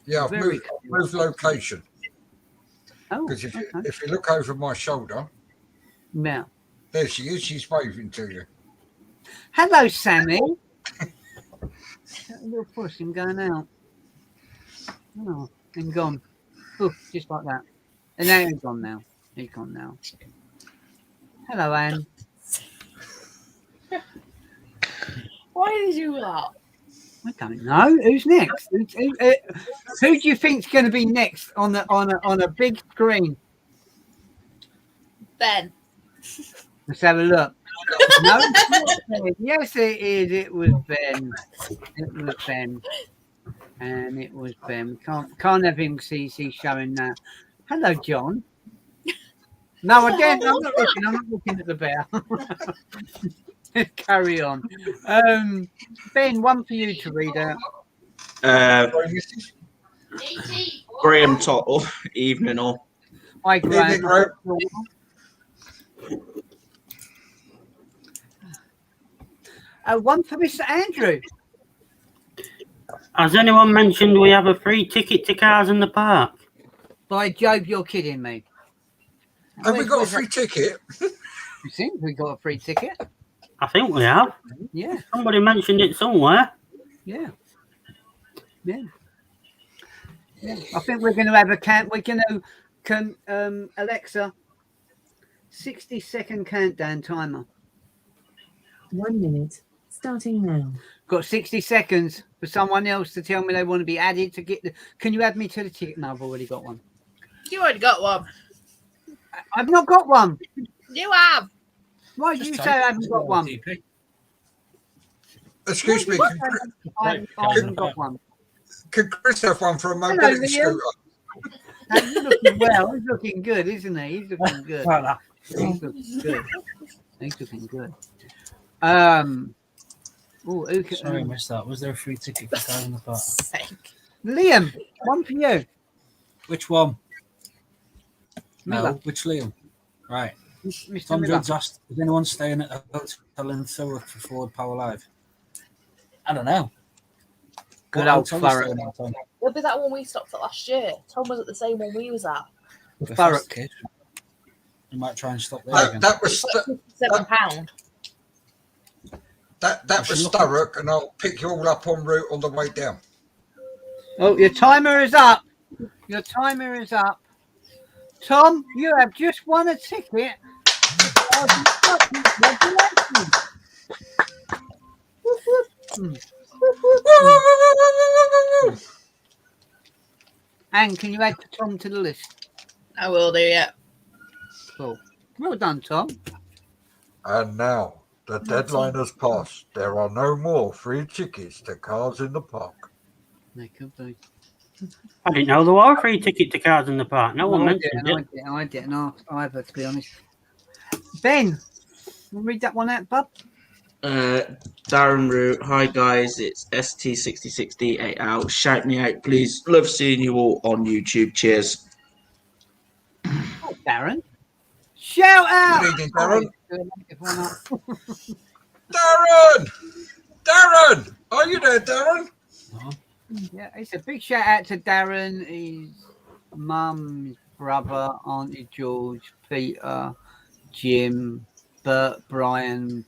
Yeah, I've Very moved location Oh, because okay. if you look over my shoulder, Now. there she is. She's waving to you. Hello, Sammy. That little push him going out. Oh, and gone. Oh, just like that. And now he's gone now. He's gone now. Hello, Anne. Why did you do that? I don't know. Who's next? Who do you think's going to be next on a big screen? Ben. Let's have a look. No, it's not Ben. Yes, it is. It was Ben. It was Ben. And it was Ben. Can't have him see showing that. Hello, John. No, again, I'm not looking at the bear. Carry on. Ben, one for you to read out. Graham Tottle, evening all. Hi, Graham. Graham. One for Mr. Andrew. Has anyone mentioned we have a free ticket to Cars in the Park? By Job, you're kidding me. Have we got a free ticket? You think we got a free ticket? I think we have. Yeah, Somebody mentioned it somewhere. yeah. Yeah. I think we're going to have a count. We're going to, Alexa, 60-second countdown timer. 1 minute, starting now. Got 60 seconds for someone else to tell me they want to be added to get the. Can you add me to the ticket? No, I've already got one. You already got one. I've not got one. You have. Why did you say I haven't got one? Excuse me. I haven't got one. Can Chris have one for a Hello, mobility Liam. scooter? He's looking well. He's looking good, isn't he? He's looking good. He's looking good. He's looking good. Sorry, I missed that. Was there a free ticket for Cars in the Park? Sake. Liam, one for you. Which one? Miller. No, which Liam? Right. Mr. Tom Miller. Jones asked, is anyone staying at a hotel in Thurrock for Ford Power Live? I don't know. Good What old hotel are you Thurrock. staying at, Tom? It'll be that one we stopped at last year. Tom was at the same one we was at. If that's Thurrock. the case, you might try and stop there again. That was £57. that was Thurrock, and I'll pick you all up en route on the way down. Oh, your timer is up. Your timer is up. Tom, you have just won a ticket. Congratulations. And can you add Tom to the list? I will do, yeah. Cool. Well done, Tom. And now the deadline has passed. There are no more free tickets to Cars in the Park. They could be. I didn't know there were a free ticket to Cars in the Park. No one mentioned it. I didn't ask either, to be honest. Ben, read that one out, bub. Darren Root, hi guys, it's ST66D8 out. Shout me out, please. Love seeing you all on YouTube. Cheers. Oh, Darren. Shout out! Good evening, Darren. Oh, Darren! Are you there, Darren? yeah, it's a big shout out to Darren, his mum, his brother, Auntie George, Peter, Jim, Bert, Brian,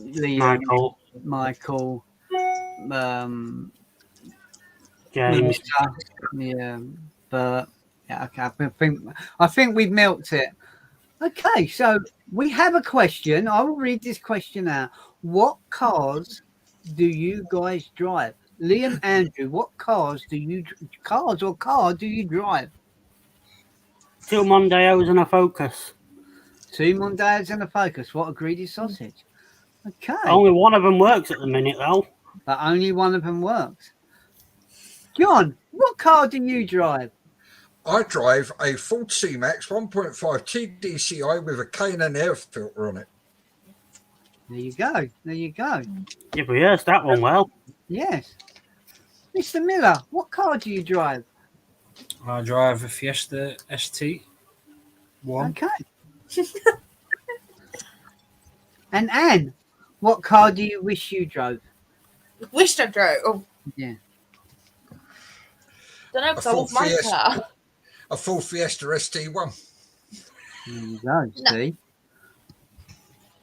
Liam, Michael, James. Melissa, yeah, Bert. Yeah, okay. I think we've milked it. Okay, so we have a question. I will read this question out. What cars do you guys drive? Liam, Andrew, what cars do you drive? 2 Mondeos and a Focus. 2 Mondeos and a Focus. What a greedy sausage. Okay. Only one of them works at the minute, though. But only one of them works. John, what car do you drive? I drive a Ford C-Max 1.5 TDCi with a K&N air filter on it. There you go. There you go. You've rehearsed that one well. Yes. Mr. Miller, what car do you drive? I drive a Fiesta ST. Okay. And Anne, what car do you wish you drove? Wished I drove. Oh, Yeah. don't know, because I A love Ford my Fiesta. car. A Ford Fiesta ST1. There you go. No. See?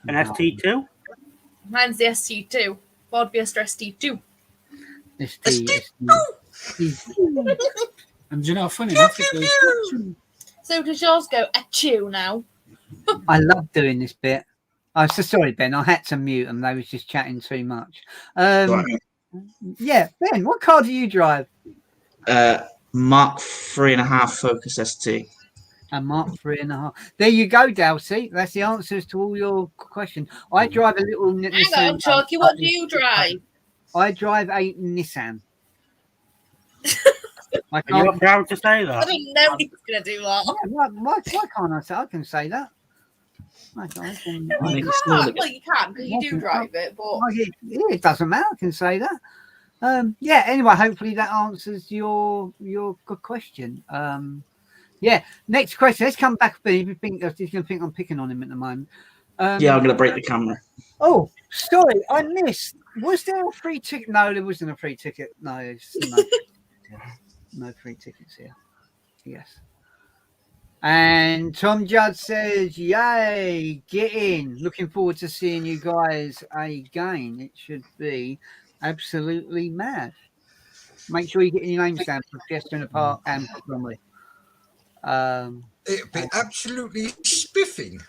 An ST2. Mine's the ST2. Ford Fiesta ST2. And you know, funny enough, it goes. So does yours go achoo now? I love doing this bit. I'm so sorry, Ben. I had to mute them. They was just chatting too much. Right. Yeah, Ben, what car do you drive? Mark 3.5 Focus ST. A Mark 3.5. There you go, Dalsey. That's the answers to all your questions. I drive a little Hang Nissan. on, Chalky, what do you drive? I drive a Nissan. I Are you can't. proud to say I that? didn't know he was going to do that. Why can't I say? I can say that. I can, Well, you can't. Well, you can because you do drive it, but it doesn't matter. I can say that. Yeah. Anyway, hopefully that answers your good question. Yeah. Next question. Let's come back. Ben, if you think he's going to think I'm picking on him at the moment. Yeah, I'm going to break the camera. Oh, sorry, I missed. Was there a free ticket? No, there wasn't a free ticket. No, no free tickets here. Yes. And Tom Judd says, yay, get in. Looking forward to seeing you guys again. It should be absolutely mad. Make sure you get your names down for Fiesta in the Park and for Bromley. It'd be absolutely spiffing.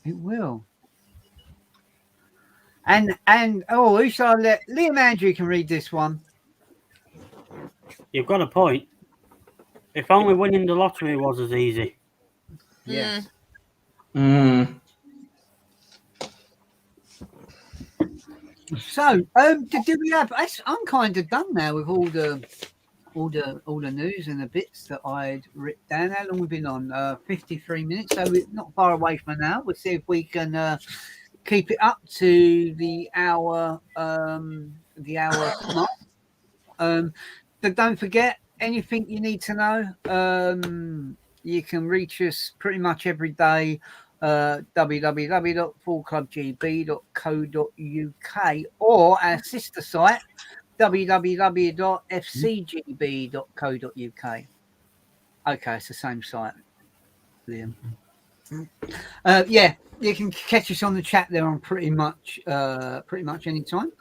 It will. And who shall I let? Liam Andrew can read this one. You've got a point. If only winning the lottery was as easy. Yes. So, do we have? I'm kind of done now with all the news and the bits that I'd written down. How long we've been on? 53 minutes, so we're not far away from now. We'll see if we can keep it up to the hour mark. But don't forget, anything you need to know, you can reach us pretty much every day. www.fullclubgb.co.uk or our sister site www.fcgb.co.uk. Okay, it's the same site, Liam. Yeah, you can catch us on the chat there on pretty much any time.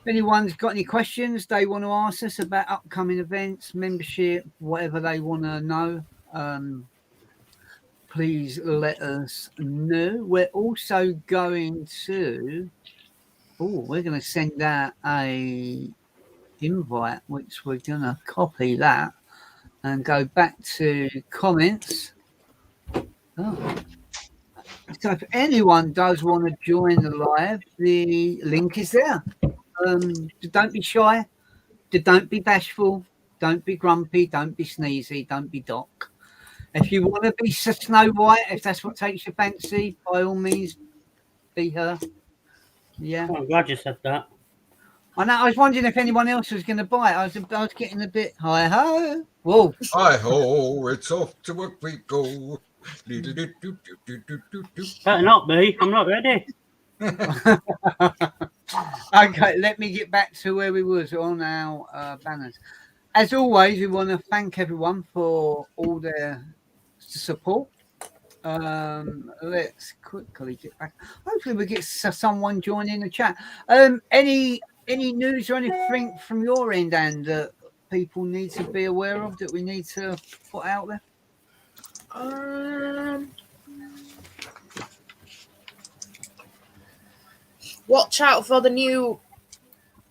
If anyone's got any questions they want to ask us about upcoming events, membership, whatever they want to know, please let us know. We're also going to send out a invite, which we're going to copy that and go back to comments. So if anyone does want to join the live, the link is there. Don't be shy. Don't be bashful. Don't be grumpy. Don't be sneezy. Don't be Doc. If you want to be Snow White, if that's what takes your fancy, by all means, be her. Yeah. Oh, I'm glad you said that. I know. I was wondering if anyone else was going to buy it. I was getting a bit hi ho. Whoa. Hi ho, it's off to work we go. Better not be. I'm not ready. Okay, let me get back to where we was on our banners. As always, we want to thank everyone for all their support. Let's quickly get back. Hopefully, we get someone joining the chat. Any news or anything from your end, and that people need to be aware of that we need to put out there? Watch out for the new,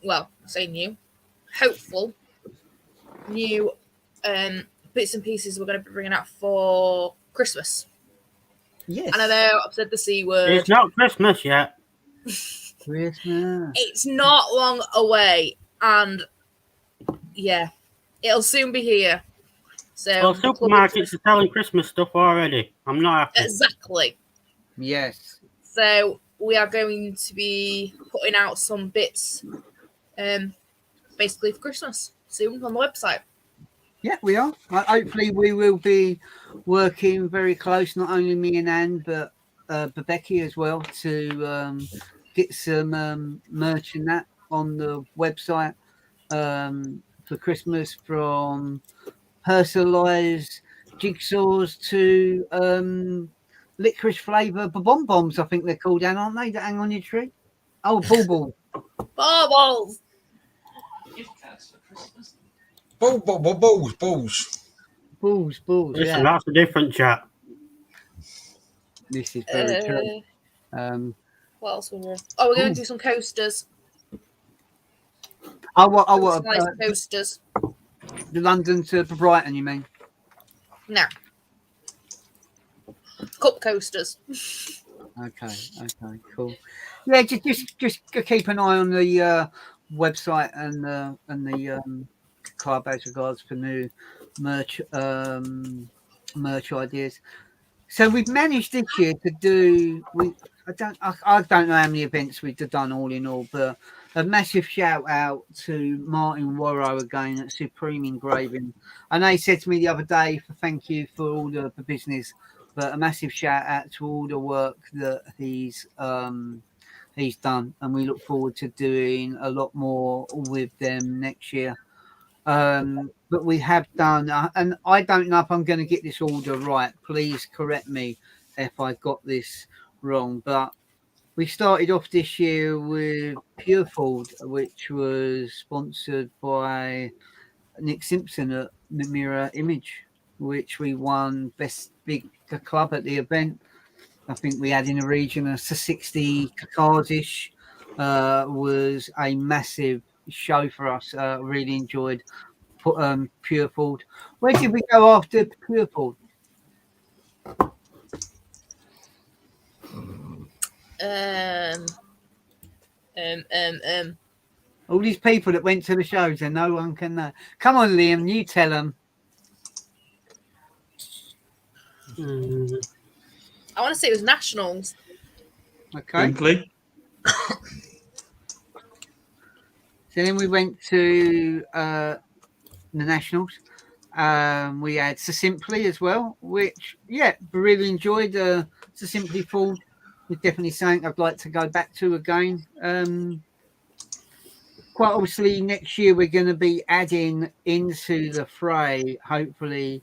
well, say new, hopeful new bits and pieces we're going to be bringing out for Christmas. Yes. And I know I've said the C word. It's not Christmas yet. Christmas. It's not long away, and yeah, it'll soon be here. So Well, supermarkets are selling Christmas stuff already. I'm not happy. exactly. Yes. So we are going to be putting out some bits, basically for Christmas soon on the website. Yeah, we are. Hopefully, we will be working very close, not only me and Anne, but Becky as well, to get some merch and that on the website for Christmas, from personalised jigsaws to licorice flavour bonbons, I think they're called, Anne, aren't they, that hang on your tree? Oh, baubles. Baubles! Balls. Balls, Listen, yeah. that's a different chat. This is very true. What else were we? Oh, we're going to do some coasters. What Nice coasters. the London to Brighton, you mean? No. Cup coasters. Okay, cool. Yeah, just keep an eye on the website and the club as regards for new merch ideas. So we've managed this year to do. I don't know how many events we've done all in all, but a massive shout out to Martin Warrow again at Supreme Engraving. I know he said to me the other day for thank you for all the business, but a massive shout out to all the work that he's done, and we look forward to doing a lot more with them next year. But we have done, and I don't know if I'm going to get this order right. Please correct me if I got this wrong. But we started off this year with Purefold, which was sponsored by Nick Simpson at Mirror Image, which we won Best Big Club at the event. I think we had in a region of 60 cars-ish. Was a massive show for us. Really enjoyed Purefold. Where did we go after Purefold? All these people that went to the shows and no one can know. Come on, Liam, you tell them. I want to say it was Nationals. Okay. Simply. So then we went to the Nationals. We had Simply as well, which, yeah, really enjoyed. Simply Ford is definitely something I'd like to go back to again. Quite obviously, next year we're going to be adding into the fray. Hopefully,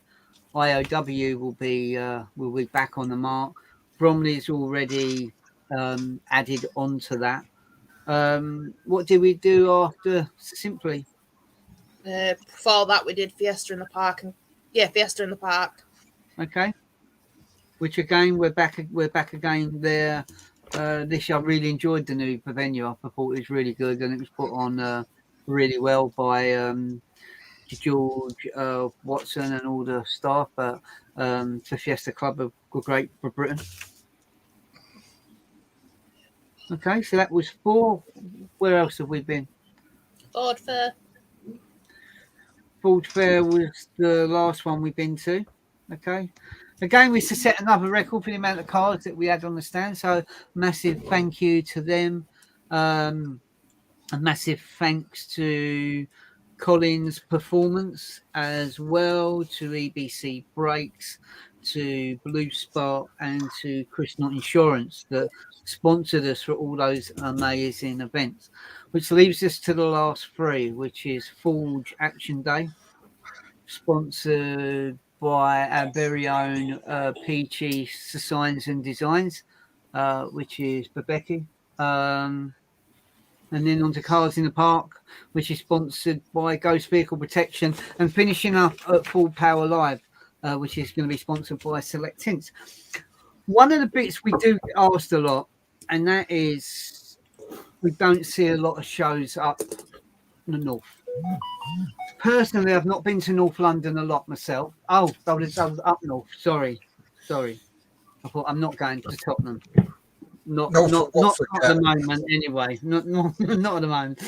IOW will be back on the mark. Bromley's already added onto that. What did we do after Simply? Before that, we did Fiesta in the Park, Fiesta in the Park. Okay. Which again, we're back again there. This year I really enjoyed the new venue. I thought it was really good, and it was put on really well by George Watson and all the staff at the Fiesta Club of Great Britain. Okay, so that was 4. Where else have we been? Ford Fair. Ford Fair was the last one we've been to. Okay. Again, we set another record for the amount of cars that we had on the stand. So massive thank you to them. A massive thanks to Colin's Performance as well, to EBC Brakes, to Blue Spark, and to Chris Not Insurance that sponsored us for all those amazing events, which leaves us to the last 3, which is Forge Action Day, sponsored by our very own Peachy Signs and Designs, which is Babecki. And then on to Cars in the Park, which is sponsored by Ghost Vehicle Protection, and finishing up at Full Power Live, which is going to be sponsored by Select Tints. One of the bits we do get asked a lot, and that is we don't see a lot of shows up the north. Personally, I've not been to North London a lot myself. Oh, that was up north. Sorry. I thought I'm not going to Tottenham. Not at the moment, anyway. Not at the moment.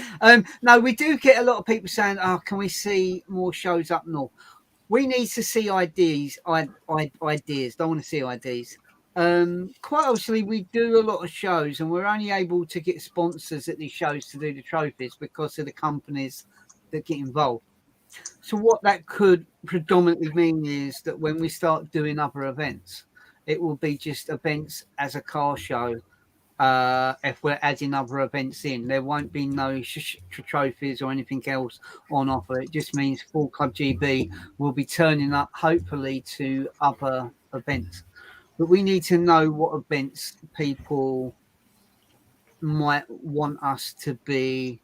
No, we do get a lot of people saying, "Oh, can we see more shows up north?" We need to see ideas. Ideas. Don't want to see ideas. Quite obviously, we do a lot of shows, and we're only able to get sponsors at these shows to do the trophies because of the companies that get involved. So what that could predominantly mean is that when we start doing other events, it will be just events as a car show. If we're adding other events in, there won't be no trophies or anything else on offer. It just means Full Club GB will be turning up, hopefully, to other events. But we need to know what events people might want us to be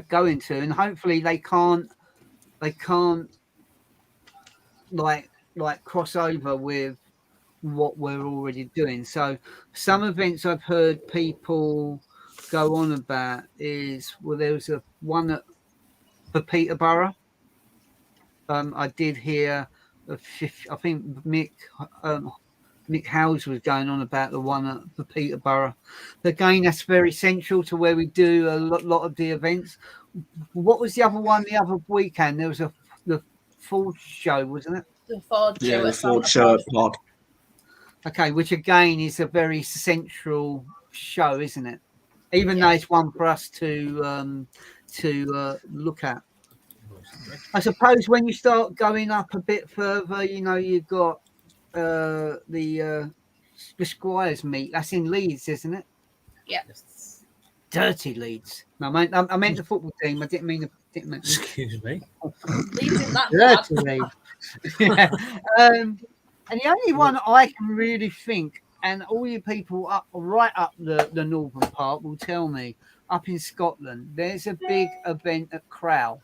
going to, and hopefully they can't like cross over with what we're already doing. So some events I've heard people go on about is, well, there was one for Peterborough. I did hear I think Mick Howes was going on about the one for Peterborough. Again, that's very central to where we do a lot of the events. What was the other one the other weekend? There was the Ford show, wasn't it? The Ford show. Yeah, the Ford show at Pod. Okay, which again is a very central show, isn't it? Even though it's one for us to look at. I suppose when you start going up a bit further, you've got the Squires meet. That's in Leeds, isn't it? Yeah. Dirty Leeds. No, I meant the football team. I didn't mean. Excuse me. Leeds in that bad. Dirty Leeds. Yeah. And the only one I can really think, and all you people right up the northern part will tell me, up in Scotland, there's a big event at Crow.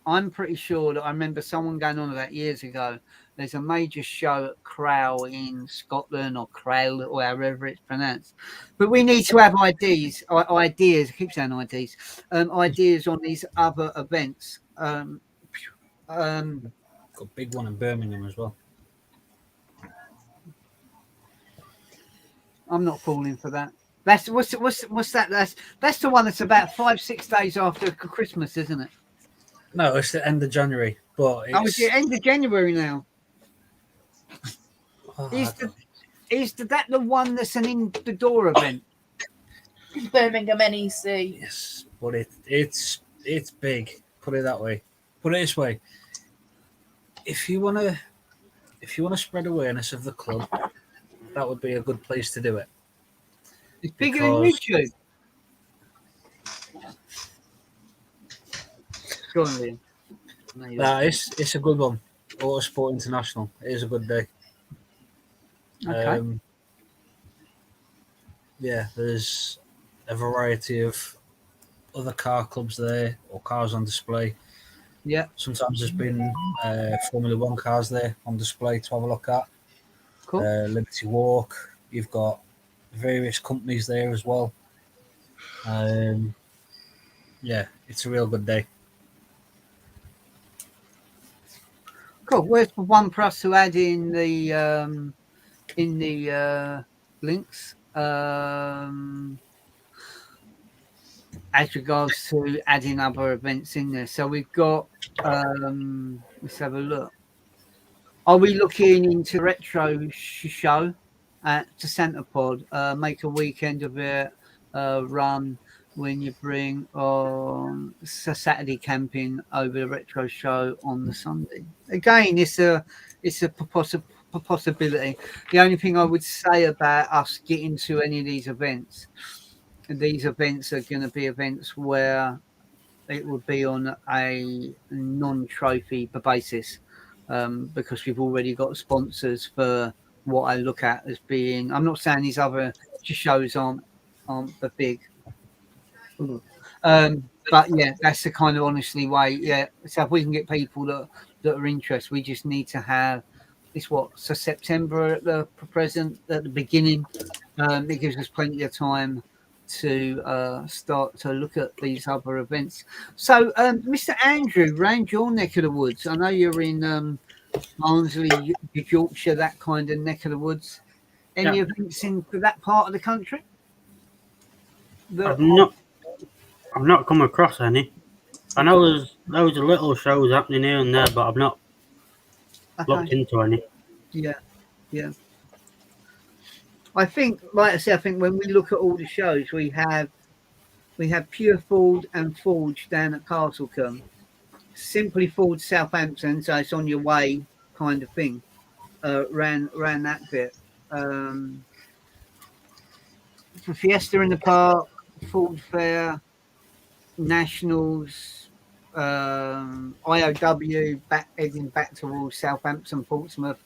I'm pretty sure that I remember someone going on about years ago. There's a major show at Crow in Scotland, or Crow, or however it's pronounced. But we need to have ideas. I keep saying ideas. Ideas on these other events. Got a big one in Birmingham as well. I'm not falling for that. That's what's that? That's the one that's about 5-6 days after Christmas, isn't it? No, it's the end of January, but it's the end of January now. Is that the one that's an in the door event? Birmingham NEC. Yes, but it's big. Put it that way. Put it this way: if you wanna spread awareness of the club, that would be a good place to do it. It's bigger than YouTube. Go on, Liam. Nah, it's a good one. Autosport International. It is a good day. Okay. Yeah, there's a variety of other car clubs there, or cars on display. Yeah. Sometimes there's been Formula One cars there on display to have a look at. Cool. Liberty Walk. You've got various companies there as well. Yeah, it's a real good day. Cool. Where's the one for us to add in the links? As regards to adding other events in there. So we've got let's have a look. Are we looking into retro show at the Santa Pod? Make a weekend of it, run when you bring on Saturday camping over the retro show on the Sunday. Again, it's a possibility. The only thing I would say about us getting to any of these events are going to be events where it would be on a non-trophy basis. because we've already got sponsors for what I look at as being. I'm not saying these other shows aren't the big, but yeah, that's the kind of honestly way. Yeah, so if we can get people that are interested, we just need to have this. So September at the present at the beginning. It gives us plenty of time to start to look at these other events. So, Mr. Andrew, round your neck of the woods, I know you're in Barnsley, Yorkshire, that kind of neck of the woods. Any Yeah. events in that part of the country? I've not come across any. I know there's loads of little shows happening here and there, but I've not looked into any. Yeah. I think, like I said, I think when we look at all the shows, we have Pure Forge and Forge down at Castlecombe, Simply Forge Southampton, so it's on your way kind of thing. Ran that bit. For Fiesta in the Park, Forge Fair, Nationals, IOW, heading back towards Southampton, Portsmouth,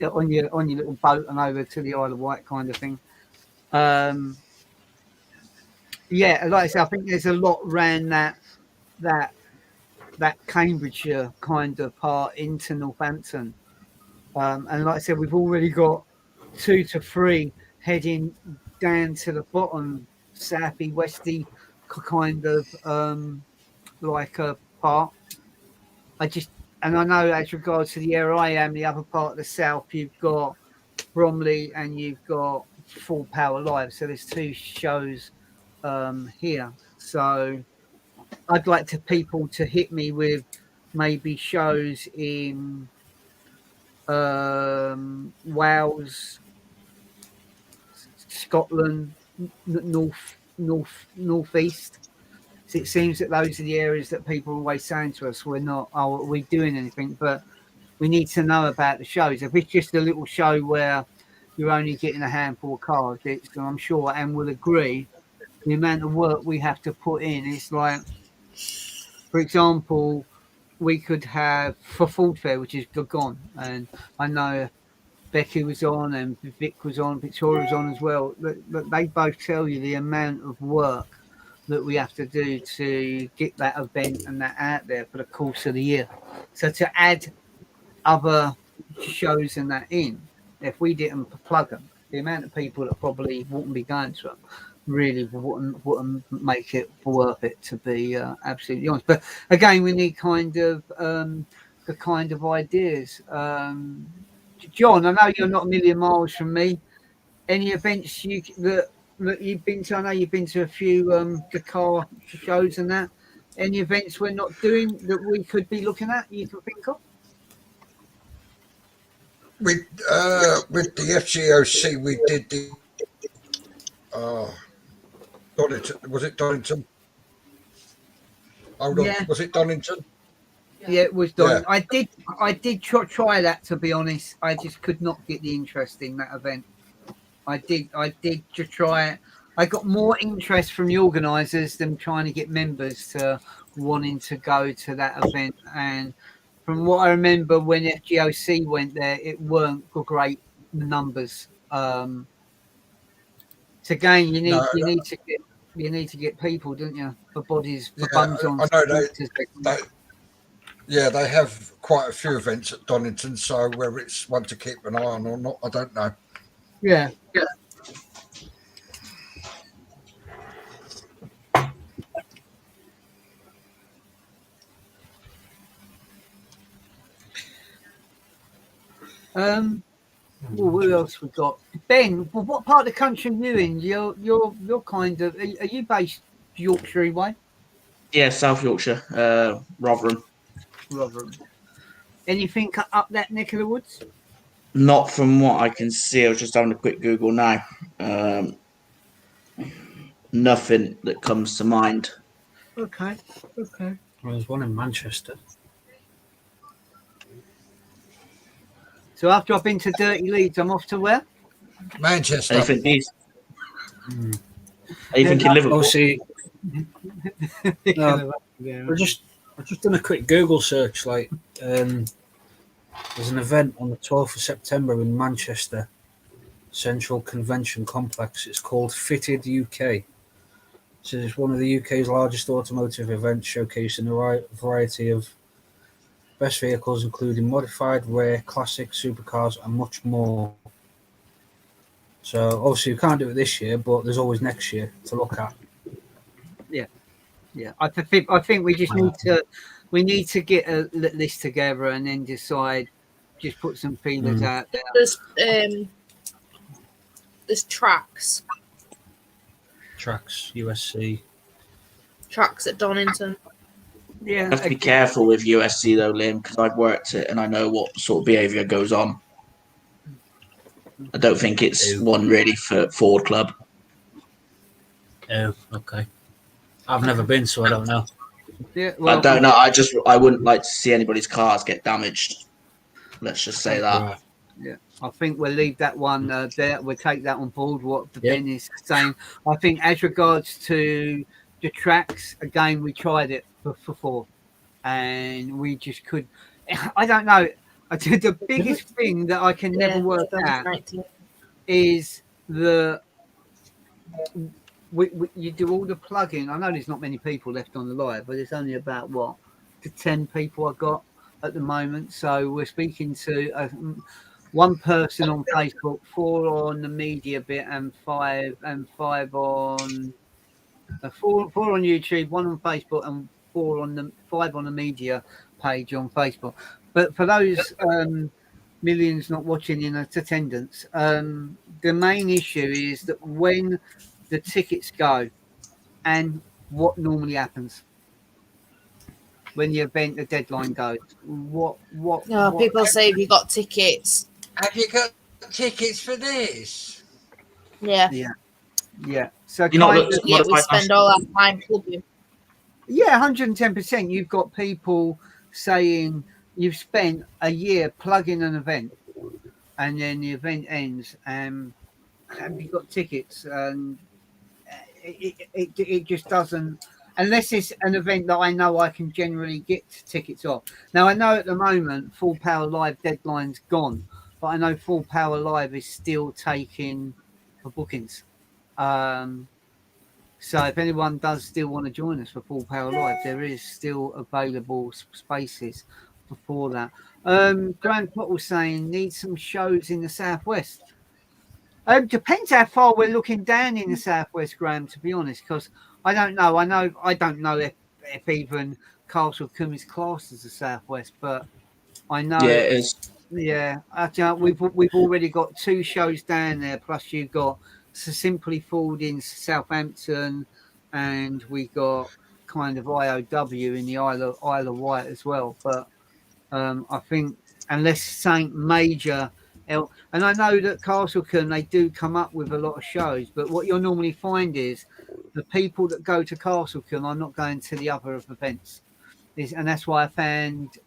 on your little boat and over to the Isle of Wight kind of thing. Yeah, like I said, I think there's a lot ran that Cambridgeshire kind of part into Northampton. And like I said, we've already got 2 to 3 heading down to the bottom, southie, westy kind of like a part. And I know as regards to the area I am, the other part of the south, you've got Bromley and you've got Full Power Live. So there's 2 shows here. So I'd like people to hit me with maybe shows in Wales, Scotland, northeast. So it seems that those are the areas that people are always saying to us, are we doing anything? But we need to know about the shows. If it's just a little show where you're only getting a handful of cards, I'm sure Anne will agree, the amount of work we have to put in. It's like, for example, we could have for Ford Fair, which is gone, and I know Becky was on and Vic was on, Victoria was on as well. But they both tell you the amount of work that we have to do to get that event and that out there for the course of the year. So to add other shows and that in, if we didn't plug them, the amount of people that probably wouldn't be going to them really wouldn't make it worth it, to be absolutely honest. But again, we need kind of the kind of ideas. John, I know you're not a million miles from me. Any events that you've been to? I know you've been to a few Dakar shows and that. Any events we're not doing that we could be looking at, you can think of? With the FGOC, we did the Donington. Was it Donington? Hold on. Yeah. Was it Donington? Yeah, it was done. Yeah. I did try that, to be honest. I just could not get the interest in that event. I did just try it. I got more interest from the organisers than trying to get members to wanting to go to that event. And from what I remember, when FGOC went there, it weren't great numbers. So again, you need to get people, don't you, for bodies, for bums on. I know they have quite a few events at Donington, so whether it's one to keep an eye on or not, I don't know. Yeah. Well, what else we got? Ben, well, what part of the country are you in? You're kind of. Are you based Yorkshire way? Yeah, South Yorkshire, Rotherham. Rotherham. Anything up that neck of the woods? Not from what I can see. I was just having a quick Google now. Nothing that comes to mind. Okay. Well, there's one in Manchester. So after I've been to Dirty Leeds, I'm off to where? Manchester. Anything east? Anything in Liverpool? Oh, see, Yeah. I've just done a quick Google search, like There's an event on the 12th of September in Manchester Central Convention Complex. It's called Fitted UK. So it's one of the UK's largest automotive events, showcasing a variety of best vehicles, including modified, rare, classic, supercars, and much more. So obviously, you can't do it this year, but there's always next year to look at. Yeah, I think we just need to get a list together and then decide. Just put some feelers out there. There's tracks USC. tracks at Donington. Yeah, You have to be careful with USC though, Liam, because I've worked it and I know what sort of behaviour goes on. I don't think it's one really for Ford Club. Oh, okay. I've never been, so I don't know. Yeah, well, I don't know. I wouldn't like to see anybody's cars get damaged. Let's just say that. Right. Yeah, I think we'll leave that one there. We'll take that on board. What Ben is saying. I think as regards to the tracks, again, we tried it before, and we just could. I don't know. The biggest thing that I can never work out is you do all the plugging. I know there's not many people left on the live, but it's only about the 10 people I got at the moment. So we're speaking to one person on Facebook, 4 on the media bit, and 5 on 4 on YouTube, 1 on Facebook, and 5 on the media page on Facebook. But for those millions not watching in attendance, the main issue is that when the tickets go, and what normally happens when the deadline goes. People say, "Have you got tickets? Have you got tickets for this? Yeah. So You're not we spend all our time clubbing. Yeah, 110%. You've got people saying you've spent a year plugging an event, and then the event ends, and have you got tickets? And it just doesn't, unless it's an event that I know I can generally get tickets off. Now, I know at the moment Full Power Live deadline's gone, but I know Full Power Live is still taking for bookings. So if anyone does still want to join us for Full Power Live, there is still available spaces before that. Grant Pottle saying need some shows in the southwest. Depends how far we're looking down in the southwest, Graham. To be honest, because I don't know. I don't know if even Castle Combe is classed as the southwest, but I know. Yeah, it is. Yeah, we've already got 2 shows down there. Plus, you've got Simply Ford in Southampton, and we got kind of IOW in the Isle of Wight as well. But I think unless Saint Major. And I know that Castle Combe, they do come up with a lot of shows, but what you'll normally find is the people that go to Castle Combe are not going to the other events. And that's why I found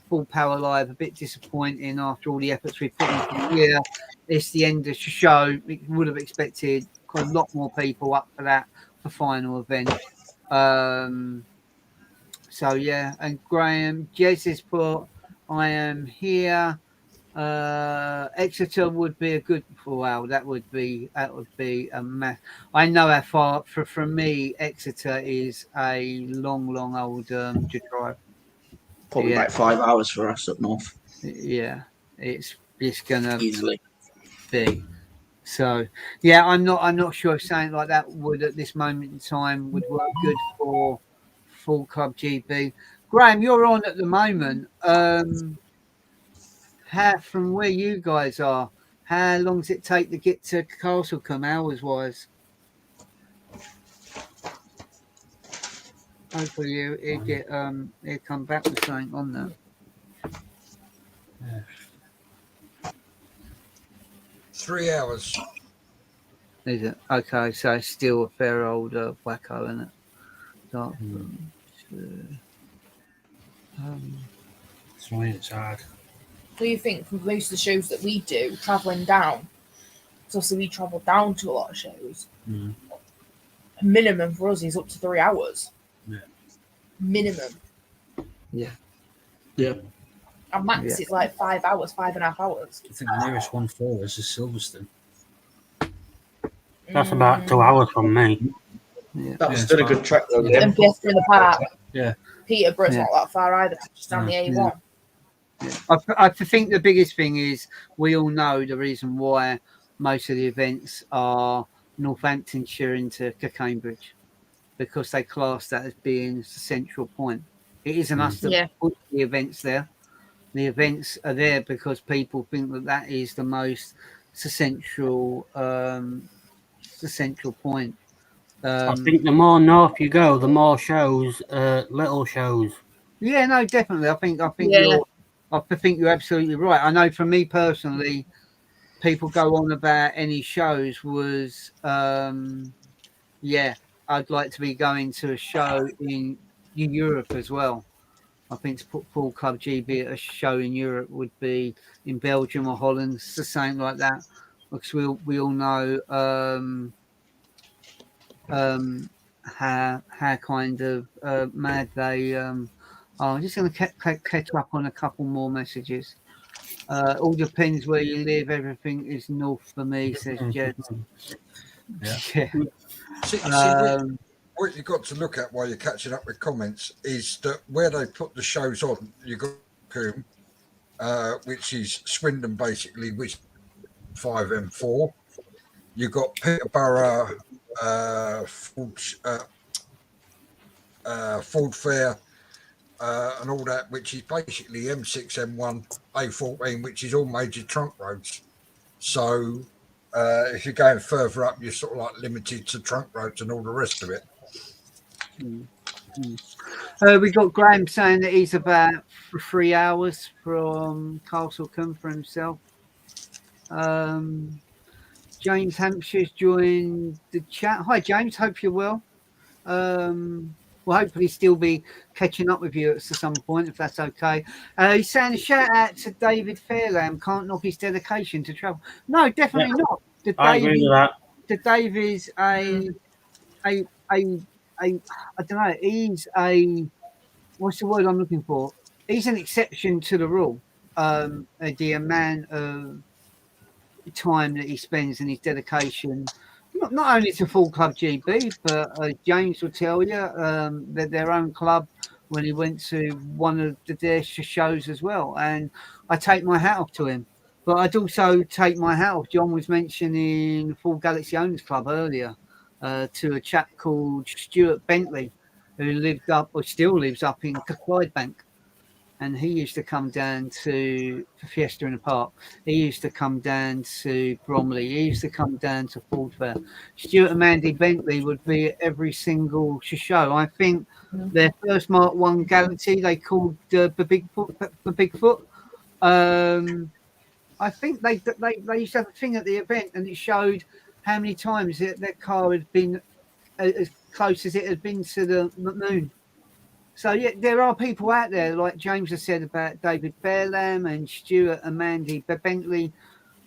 Full Power Live a bit disappointing after all the efforts we put into the year. It's the end of the show. We would have expected a lot more people up for that for final event. So, yeah. And Graham, Jez has put, I am here. Exeter would be a good that would be a mess. I know how far from me Exeter is a long old to drive. Probably like 5 hours for us up north. Yeah, it's gonna Easily be. So yeah, I'm not sure if something like that would at this moment in time would work good for Full Club GB. Graham, you're on at the moment. From where you guys are, how long does it take to get to Castle Combe hours wise? Hopefully you get you come back with something on that. Yeah. 3 hours. Is it? Okay, so it's still a fair old wacko, isn't it? So it's hard. What do you think from most of the shows that we do, travelling down? Because obviously we travel down to a lot of shows. Mm. Minimum for us is up to 3 hours. Yeah. Minimum. Yeah. And max is like 5 hours, 5.5 hours. I think the nearest one for us is Silverstone. That's about 2 hours from me. That's Yeah, still a it's good track though, And Liam. Fiesta in the park. Yeah. Peterborough's Yeah. not that far either. Just down the A1. I think the biggest thing is we all know the reason why most of the events are Northamptonshire into Cambridge, because they class that as being the central point. It isn't us that put the events there. The events are there because people think that is the most essential point. I think the more north you go, the more shows, little shows. Yeah, no, definitely. I think you're absolutely right. I know for me personally, people go on about any shows was I'd like to be going to a show in Europe as well. I think to put Full Club GB at a show in Europe would be in Belgium or Holland, the same like that, because we all know how kind of mad they I'm just going to catch up on a couple more messages. All depends where you live. Everything is north for me, says Jed. Yeah. See, what you've got to look at while you're catching up with comments is that where they put the shows on, you've got Coombe, which is Swindon basically, which 5M4. You've got Peterborough, Ford Fair, and all that, which is basically M6, M1, A14, which is all major trunk roads. So if you're going further up, you're sort of like limited to trunk roads and all the rest of it. We got Graham saying that he's about 3 hours from Castlecombe for himself. James Hampshire's joined the chat. Hi, James. Hope you're well. We'll hopefully still be catching up with you at some point, if that's okay. He's saying a shout out to David Fairlamb. Can't knock his dedication to travel. No, definitely not. I agree with that. The Dave is I don't know. He's what's the word I'm looking for? He's an exception to the rule. The amount of time that he spends and his dedication, not only to Full Club GB, but James will tell you that their own club when he went to one of their shows as well. And I take my hat off to him. But I'd also take my hat off. John was mentioning Full Galaxy Owners Club earlier. To a chap called Stuart Bentley, who lived up or still lives up in Clydebank, and he used to come down to Fiesta in the Park. He used to come down to Bromley. He used to come down to Ford Fair. Stuart and Mandy Bentley would be at every single show. I think their first Mark 1 Galaxy they called the Bigfoot. I think they used to have a thing at the event, and it showed how many times their car had been as close as it had been to the moon. So, yeah, there are people out there, like James has said about David Fairlamb and Stuart and Mandy Bentley,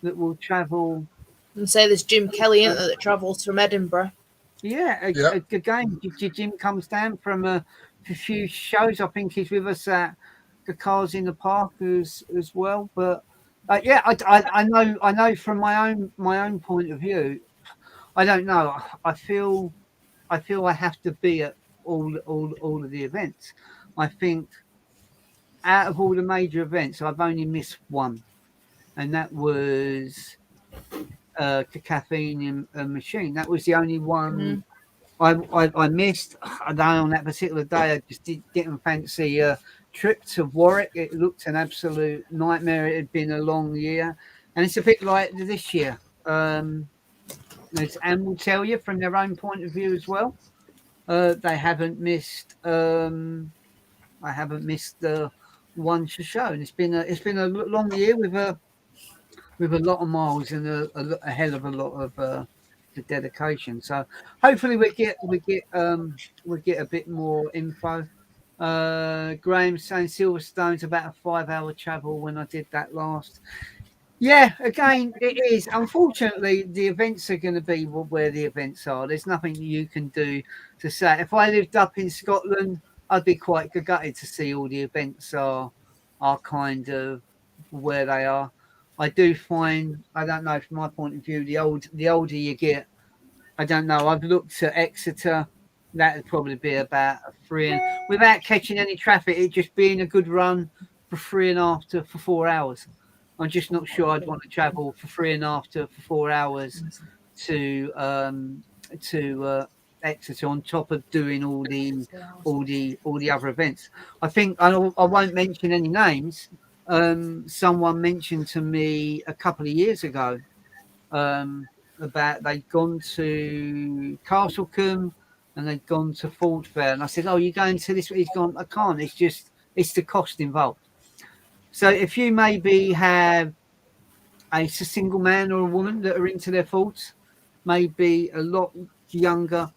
that will travel. And say there's Jim Kelly in there that travels from Edinburgh. Yeah, again, Jim comes down from a few shows. I think he's with us at the Cars in the Park as well. But, I know from my own point of view, I don't know. I feel I have to be at all of the events. I think out of all the major events, I've only missed one, and that was the Caffeine and Machine. That was the only one I missed. I know on that particular day I just didn't fancy a trip to Warwick. It looked an absolute nightmare. It had been a long year, and it's a bit like this year. And will tell you from their own point of view as well. They haven't missed. I haven't missed the one show, and it's been a long year with a lot of miles and a hell of a lot of the dedication. So hopefully we get a bit more info. Graham saying Silverstone's about a 5-hour travel when I did that last. Yeah, again, it is. Unfortunately, the events are going to be where the events are. There's nothing you can do to say. If I lived up in Scotland, I'd be quite gutted to see all the events are are kind of where they are. I do find, I don't know, from my point of view, the older you get, I don't know. I've looked at Exeter. That would probably be about a 3, and without catching any traffic, it just being a good run for 3.5 for 4 hours. I'm just not sure I'd want to travel for 3.5 for 4 hours to Exeter on top of doing all the other events. I think I won't mention any names. Someone mentioned to me a couple of years ago about they'd gone to Castlecombe and they'd gone to Ford Fair, and I said, "Oh, you're going to this?" He's gone, "I can't. It's the cost involved." So if you maybe have a single man or a woman that are into their Fords, maybe a lot younger,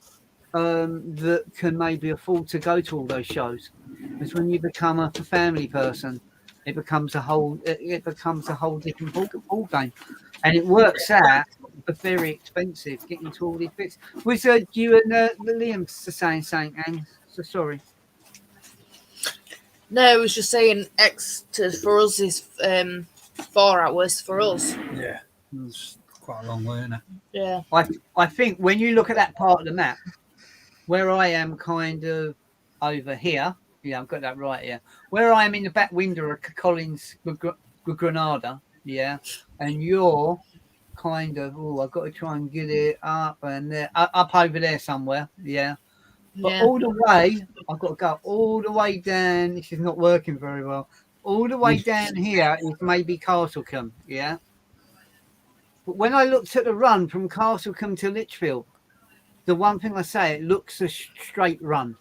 that can maybe afford to go to all those shows, because when you become a family person, it becomes a whole different ball game, and it works out very expensive getting to all these bits. Was you and Liam saying something, Anne? So sorry. No, I was just saying Exeter for us is 4 hours for us. Yeah, it's quite a long way, isn't it? Yeah. I think when you look at that part of the map, where I am kind of over here, yeah, I've got that right here, where I am in the back window of Collins Granada, yeah, and you're kind of, I've got to try and get it up and there, up over there somewhere, yeah. But all the way, I've got to go all the way down. This is not working very well. All the way down here is maybe Castlecombe, yeah. But when I looked at the run from Castlecombe to Lichfield, the one thing I say, it looks a straight run.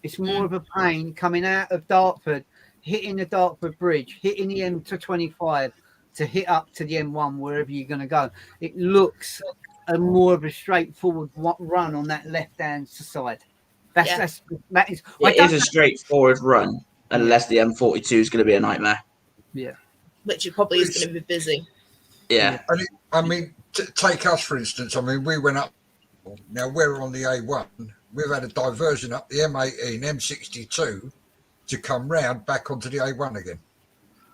It's more of a pain coming out of Dartford, hitting the Dartford Bridge, hitting the M25 to hit up to the M1, wherever you're going to go. It looks more of a straightforward run on that left-hand side. That is. It is a straightforward run, unless the M42 is going to be a nightmare. Yeah. Which it probably is going to be busy. Yeah. I mean, take us, for instance. I mean, we went up. Now, we're on the A1. We've had a diversion up the M18, M62 to come round back onto the A1 again.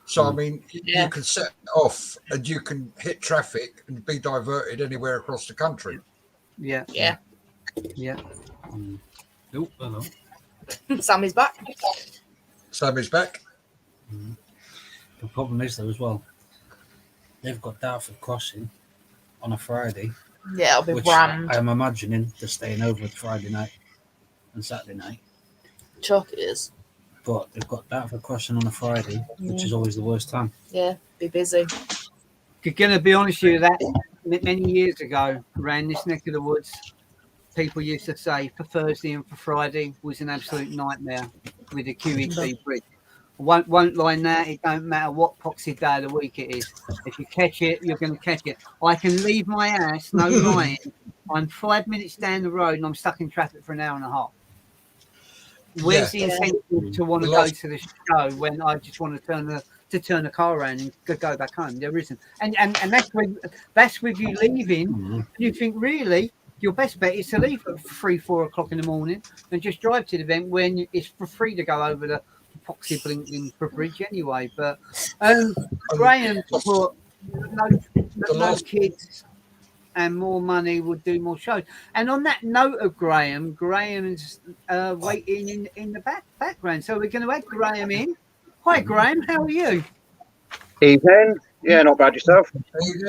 So, I mean, you can set off and you can hit traffic and be diverted anywhere across the country. Yeah. Yeah. Yeah. Oh, hello. Sammy's back. Sammy's back. The problem is, though, as well, they've got Dartford Crossing on a Friday. Yeah, it'll be which rammed. I'm imagining they're staying over Friday night and Saturday night. Chalk it is. But they've got Dartford Crossing on a Friday, which is always the worst time. Yeah, be busy. Going to be honest with you, that many years ago, around this neck of the woods, people used to say for Thursday and for Friday was an absolute nightmare with the QET bridge. Won't lie in that. It don't matter what poxy day of the week it is. If you catch it, you're going to catch it. I can leave my ass, no lying. I'm 5 minutes down the road and I'm stuck in traffic for an hour and a half. Where's the incentive to want to go to the show when I just want to turn the car around and go back home? There isn't. And that's with you leaving. You think really your best bet is to leave at 3-4 o'clock in the morning and just drive to the event when it's for free to go over the Poxy Blinking bridge anyway. But Graham put no kids and more money would do more shows. And on that note of Graham's waiting in the background. So we're going to add Graham in. Hi, Graham. How are you? Evening. Yeah, not bad yourself.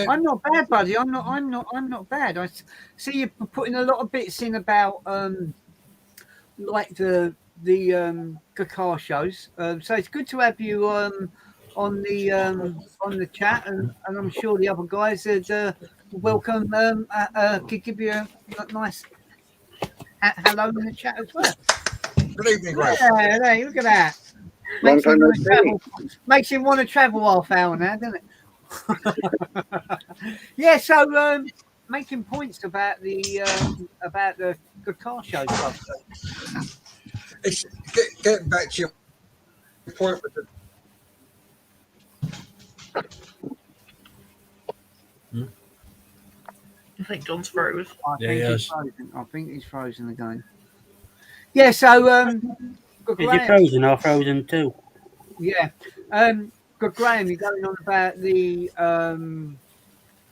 I'm not bad, buddy. I'm not bad. I see you putting a lot of bits in about like the car shows. So it's good to have you on the chat, and I'm sure the other guys would welcome. Could give you a nice hello in the chat as well. Good evening, Graham. Yeah, hey, look at that. Makes him want to travel half hour now, doesn't it? Yeah, so making points about the car show stuff. It's getting back to your point with the I think John's froze. I think he's frozen again. Yeah, so Is he frozen or frozen too? Yeah, Good, Graham, you're going on about the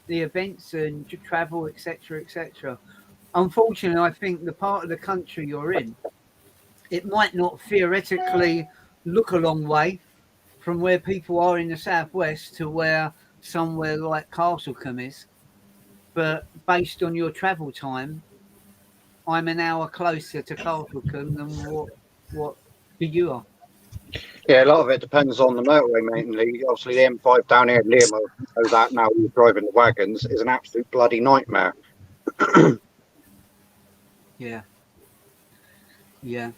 events and travel, etc., etc. Unfortunately, I think the part of the country you're in, it might not theoretically look a long way from where people are in the southwest to where somewhere like Castlecombe is, but based on your travel time, I'm an hour closer to Castlecombe than what you are. Yeah, a lot of it depends on the motorway mainly. Obviously, the M5 down here in Liam, I know that now we're driving the wagons, is an absolute bloody nightmare. Yeah. Yeah.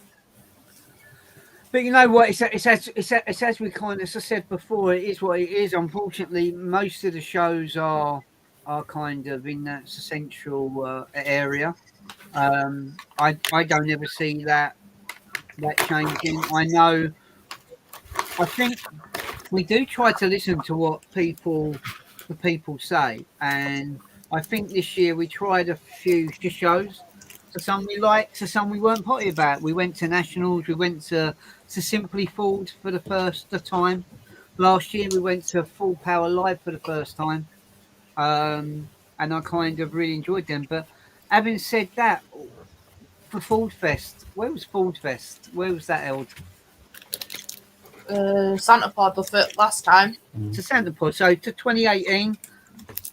But you know what? It's as we kind of said before. It is what it is. Unfortunately, most of the shows are kind of in that central area. I don't ever see that changing. I know. I think we do try to listen to what the people say, and I think this year we tried a few shows. So some we liked, so some we weren't potty about. We went to Nationals, we went to Simply Ford for the first time. Last year we went to Full Power Live for the first time, and I kind of really enjoyed them. But having said that, for Ford Fest, where was Ford Fest? Where was that held? Santa Pod was it last time. To Santa Pod. So to 2018,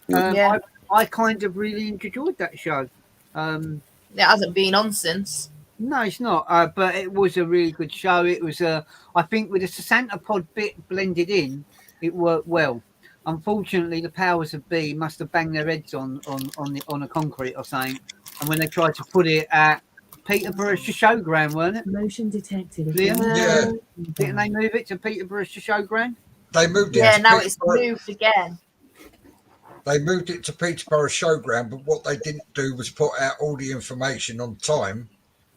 Yeah. I kind of really enjoyed that show. It hasn't been on since. No, it's not. But it was a really good show. It was I think with the Santa Pod bit blended in, it worked well. Unfortunately, the powers of B must have banged their heads on a concrete or something. And when they tried to put it at Peterborough's showground, weren't it? Motion detected. Liam? Yeah. Didn't they move it to Peterborough's showground? They moved it. Yeah, to now it's Peterborough. moved again. They moved it to Peterborough Showground, but what they didn't do was put out all the information on time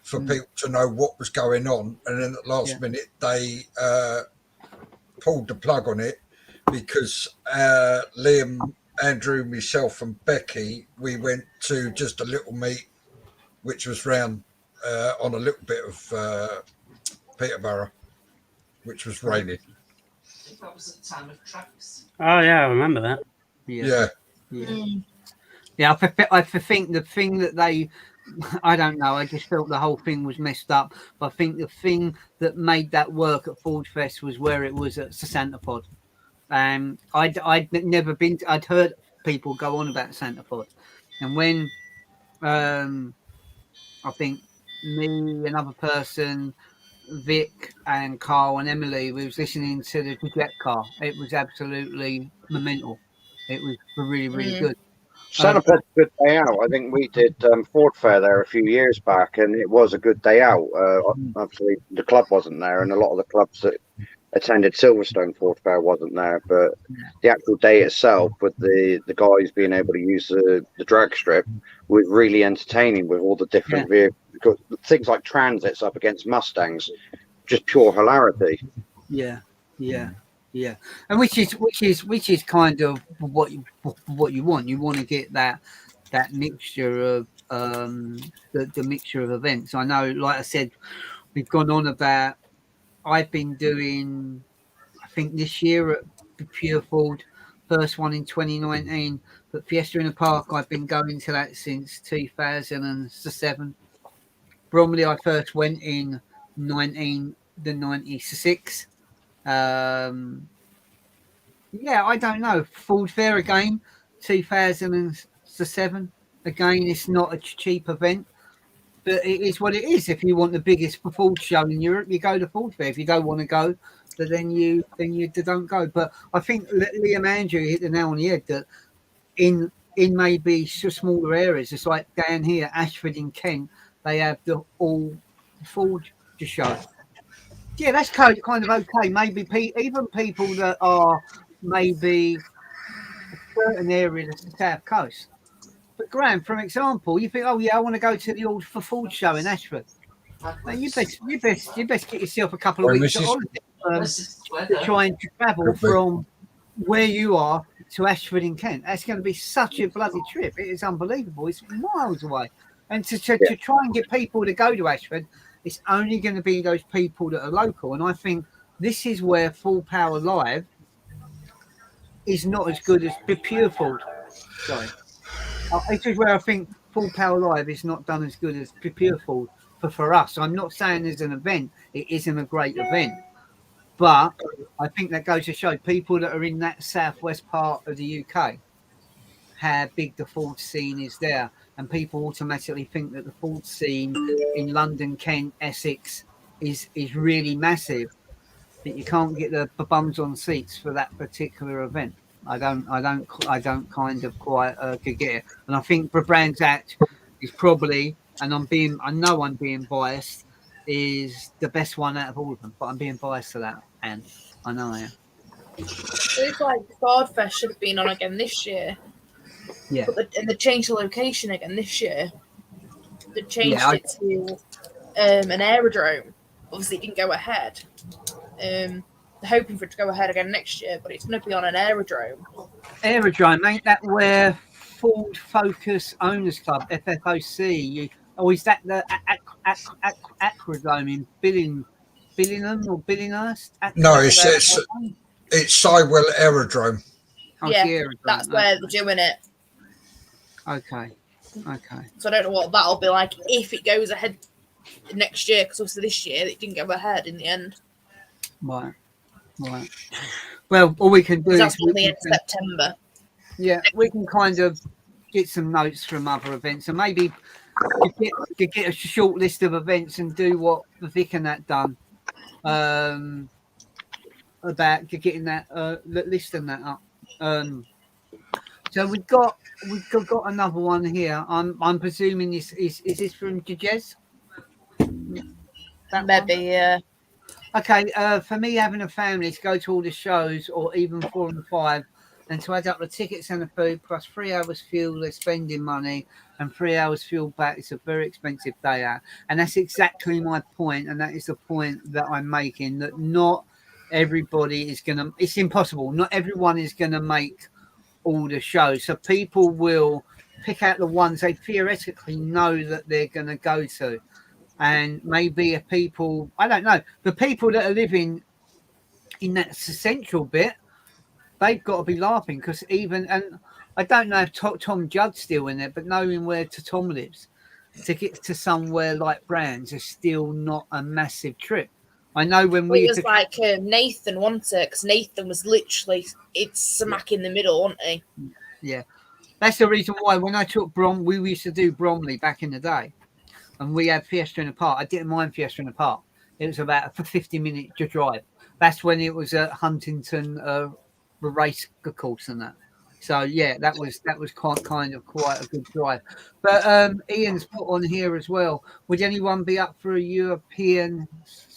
for people to know what was going on. And then at the last minute, they pulled the plug on it because Liam, Andrew, myself, and Becky, we went to just a little meet, which was round on a little bit of Peterborough, which was raining. That was at the time of tracks. Oh yeah, I remember that. Yeah. Yeah, I think the thing that they, I don't know, I just felt the whole thing was messed up. But I think the thing that made that work at Ford Fest was where it was at Santa Pod. I'd never been, I'd heard people go on about Santa Pod. And when I think me, another person, Vic and Carl and Emily, we was listening to the jet car. It was absolutely momental. It was really, really good. Santa Pod's a good day out. I think we did Ford Fair there a few years back, and it was a good day out. Obviously, the club wasn't there, and a lot of the clubs that attended Silverstone Ford Fair wasn't there. But the actual day itself, with the guys being able to use the drag strip, was really entertaining with all the different vehicles, things like transits up against Mustangs, just pure hilarity. Yeah, and which is kind of what you want. You want to get that mixture of the mixture of events. I know, like I said, we've gone on about. I've been doing, I think this year at Pure Ford, first one in 2019. But Fiesta in the Park, I've been going to that since 2007. Bromley, I first went in 1996. Yeah, I don't know. Ford Fair again, 2007. Again, it's not a cheap event, but it is what it is. If you want the biggest Ford show in Europe, you go to Ford Fair. If you don't want to go, then you don't go. But I think Liam Andrew hit the nail on the head that in maybe smaller areas, it's like down here, Ashford in Kent, they have the all Ford show. Yeah, that's kind of okay. Maybe even people that are maybe a certain area of the south coast. But Graham, for example, you think, oh yeah, I want to go to the old Ford show in Ashford. Now, you best get yourself a couple of weeks of holiday to try and travel from where you are to Ashford in Kent. That's going to be such a bloody trip. It is unbelievable. It's miles away, and to try and get people to go to Ashford, it's only going to be those people that are local. And I think this is where Full Power Live is not as good as Pure Ford. Sorry. This is where I think Full Power Live is not done as good as Pure Ford for us. I'm not saying as an event, it isn't a great event. But I think that goes to show people that are in that southwest part of the UK how big the Ford scene is there. And people automatically think that the Ford scene in London, Kent, Essex is really massive. That you can't get the bums on seats for that particular event. I don't kind of quite get it. And I think for Brands Hatch is probably, and I know I'm being biased, is the best one out of all of them. But I'm being biased to that, and I know I am. It's like Ford Fest should have been on again this year. Yeah. But they changed the location again this year. They changed it to an aerodrome. Obviously, it didn't go ahead. They're hoping for it to go ahead again next year, but it's going to be on an aerodrome. Aerodrome, ain't that where Ford Focus Owners Club, FFOC, is that the Aquadome in Billingham or Billinghurst? No, it's Sywell Aerodrome. Yeah, that's where they're doing it. Okay. So I don't know what that'll be like if it goes ahead next year, because obviously this year it didn't go ahead in the end. Right. Well, all we can do is only in September. Yeah, we can kind of get some notes from other events, and maybe get a short list of events and do what Vic and that done about getting that listing that up. So we've got another one here. I'm presuming this is this from Jez? Maybe, yeah. Okay, for me, having a family to go to all the shows, or even 4 and 5, and to add up the tickets and the food plus 3 hours fuel, they're spending money, and 3 hours fuel back. It's a very expensive day out, and that's exactly my point, and that is the point that I'm making. That not everybody is gonna. It's impossible. Not everyone is gonna make all the shows, so people will pick out the ones they theoretically know that they're gonna go to. And maybe if people, I don't know, the people that are living in that central bit, they've got to be laughing because and I don't know if Tom Judd's still in there, but knowing where Tom lives, to get to somewhere like Brands is still not a massive trip. I know when it was like Nathan wanted it, because Nathan was literally, it's smack in the middle, wasn't he? Yeah. That's the reason why when I took we used to do Bromley back in the day. And we had Fiesta in the Park. I didn't mind Fiesta in the Park. It was about a 50-minute drive. That's when it was at Huntington race course and that. So yeah, that was kind of quite a good drive. But Ian's put on here as well. Would anyone be up for a European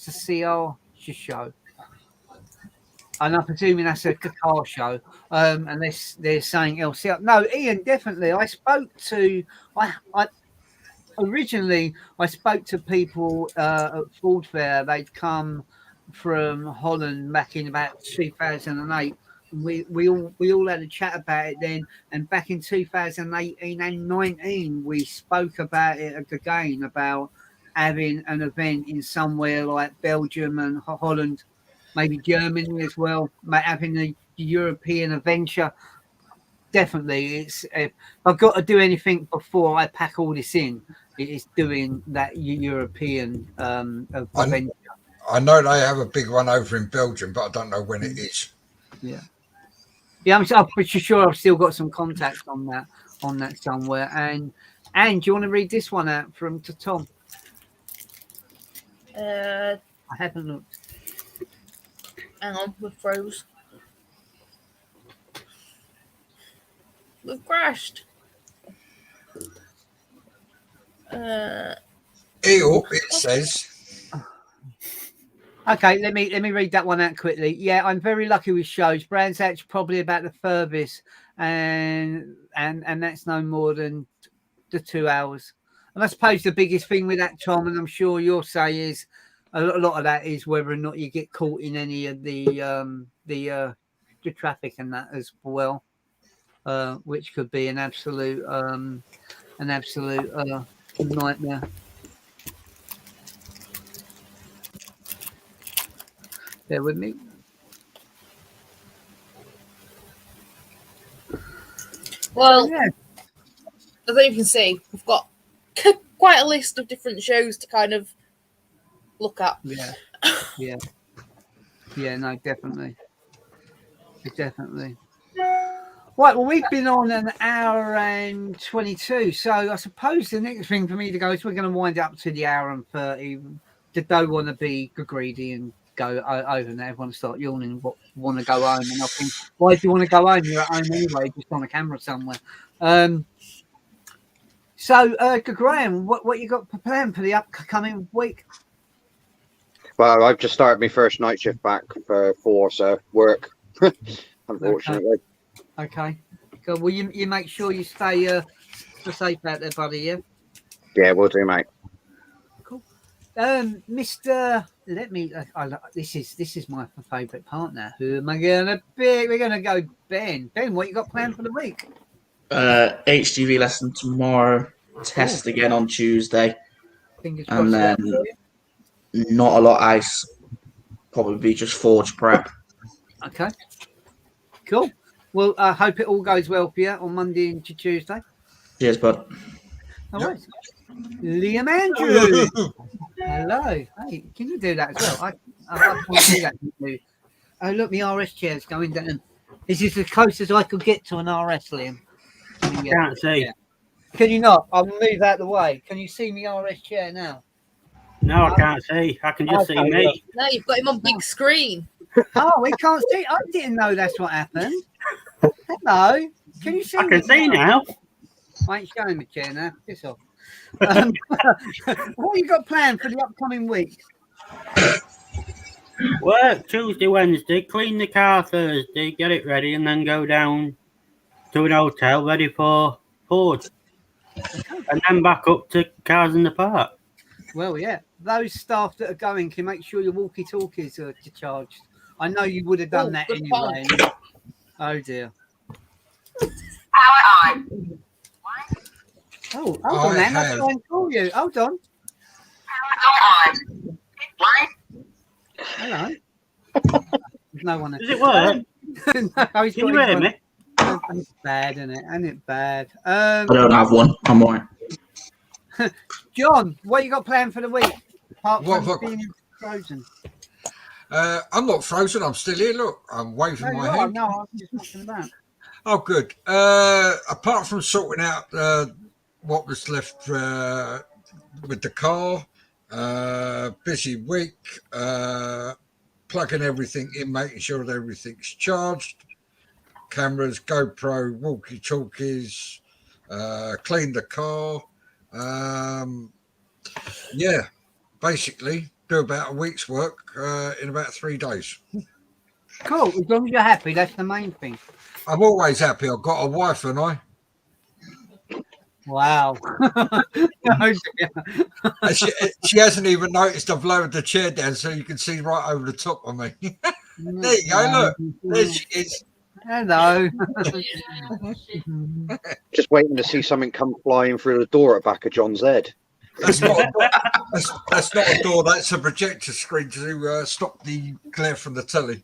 CR show? And I'm presuming that's a car show. Unless they're saying LCR. No, Ian, definitely. Originally, I spoke to people at Ford Fair. They'd come from Holland back in about 2008. We all had a chat about it then. And back in 2018 and 19, we spoke about it again, about having an event in somewhere like Belgium and Holland, maybe Germany as well, having a European adventure. Definitely, it's if I've got to do anything before I pack all this in, it is doing that European adventure. I know they have a big one over in Belgium, but I don't know when it is. Yeah, I'm pretty sure I've still got some contacts on that somewhere. And do you want to read this one out from Tom? I haven't looked. Hang on, we've froze. We've crashed. It says. Okay, let me read that one out quickly. Yeah, I'm very lucky with shows. Brands Hatch probably about the furthest, and that's no more than the 2 hours. And I suppose the biggest thing with that, Tom, and I'm sure you'll say, is a lot of that is whether or not you get caught in any of the traffic and that as well. Which could be an absolute nightmare. Bear with me. Well, Yeah. as you can see, we've got quite a list of different shows to kind of look at. Yeah. Yeah. Yeah, no, definitely. Definitely. Right, well, we've been on an hour and 22, so I suppose the next thing for me to go is we're going to wind up to the hour and 30. Don't want to be greedy and go over and everyone start yawning, want to go home. And I think, why do you want to go home? You're at home anyway, just on a camera somewhere. So, Graham, what you got planned for the upcoming week? Well, I've just started my first night shift back for work, unfortunately. Okay. Good. Well, you make sure you stay safe out there, buddy, yeah? Yeah, we'll do, mate. Cool. Mr. This is my favourite partner. Who am I gonna pick? We're gonna go Ben. Ben, what you got planned for the week? HGV lesson tomorrow. Test again on Tuesday. Fingers And crossed. then not a lot of ice. Probably just forge prep. Okay. Cool. Well, I hope it all goes well for you on Monday and Tuesday. Cheers, bud. All Yep. right. Liam Andrews. Hello. Hey, can you do that as well? I can't do that. Oh, look, my RS chair's going down. This is as close as I could get to an RS, Liam. I can't see. Yeah. Can you not? I'll move out the way. Can you see me RS chair now? No, I can't see. I can just see Okay, me. No, you've got him on big screen. Oh, we can't see. I didn't know that's what happened. Hello. Can you see I can see now. I ain't showing the chair now. Piss off. What you got planned for the upcoming week? Work Tuesday, Wednesday, clean the car Thursday, get it ready, and then go down to an hotel ready for Ford. And then back up to Cars in the Park. Well, yeah. Those staff that are going can make sure your walkie-talkies are charged. I know you would have done Oh, that good anyway. Oh, dear. Oh, hold on, man. I'll try and call you. Hold on. Hello. There's no one there. Does it work? No, he's Can you got his hear one. me? It's bad, isn't it? Isn't it bad? I don't have one. I'm all right. John, what you got planned for the week? Apart What from have I- being frozen. I'm not frozen. I'm still here. Look, I'm waving No, my you are. hand. No, I'm just talking about. Oh, good. Apart from sorting out what was left with the car, busy week, plugging everything in, making sure that everything's charged, cameras, GoPro, walkie-talkies, clean the car. Yeah, basically do about a week's work in about 3 days. Cool. As long as you're happy, that's the main thing. I'm always happy. I've got a wife, and I. Wow. Oh, dear. And she hasn't even noticed I've lowered the chair down so you can see right over the top of me. There you go. Look, there she is. Hello. Just waiting to see something come flying through the door at the back of John's head. That's not a door. That's not a door. That's a projector screen to stop the glare from the telly.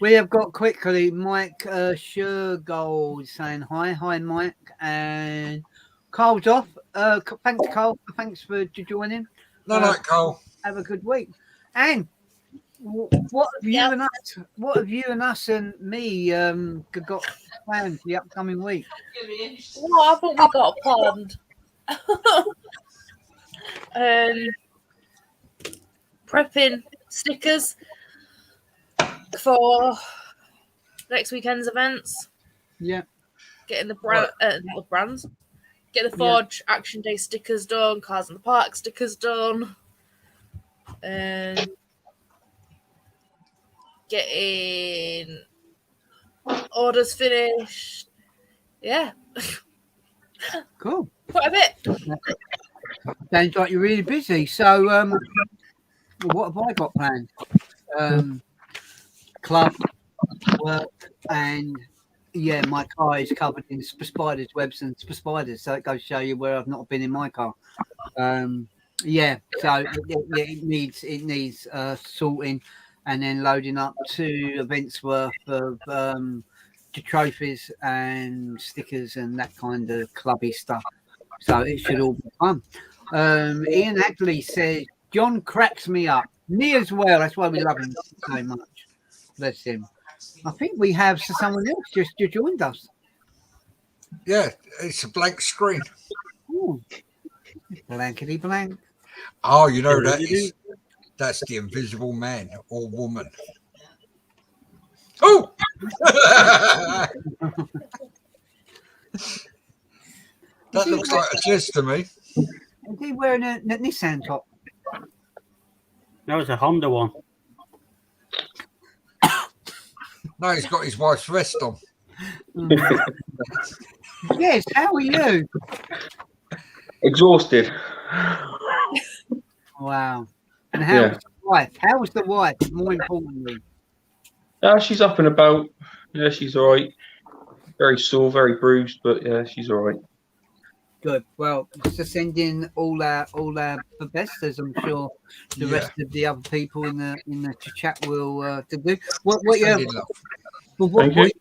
We have got quickly Mike Shergold saying hi. Hi, Mike. And Carl's off. Thanks, Carl. Thanks for joining. No, Cole. Have a good week. And what have you and us? What have you and us and me got planned for the upcoming week? What haven't we got planned? Prepping stickers for next weekend's events. Yeah. Getting the brands. Get the Forge Action Day stickers done, Cars in the Park stickers done. Getting orders finished. Yeah. Cool. Quite a bit. Sounds like you're really busy. So, what have I got planned? Club, work, and yeah, my car is covered in spiders, webs, and spiders. So it goes to show you where I've not been in my car. Yeah, so it needs sorting, and then loading up 2 events worth of trophies and stickers and that kind of clubby stuff. So it should all be fun. Ian Ackley says John cracks me up. Me as well. That's why we love him so much. Bless him. I think we have someone else just joined us. Yeah, it's a blank screen. Ooh. Blankety blank. Oh, you know that's the Invisible Man or woman. Oh, that looks like a jizz to me. Is he wearing a Nissan top? No, it's a Honda one. No, he's got his wife's vest on. Yes, how are you? Exhausted. Wow. And how was the wife? How was the wife, more importantly? She's up and about. Yeah, she's all right. Very sore, very bruised, but yeah, she's all right. Good. Well, just sending all our the best, as I'm sure the rest of the other people in the chat will do. What Thank you.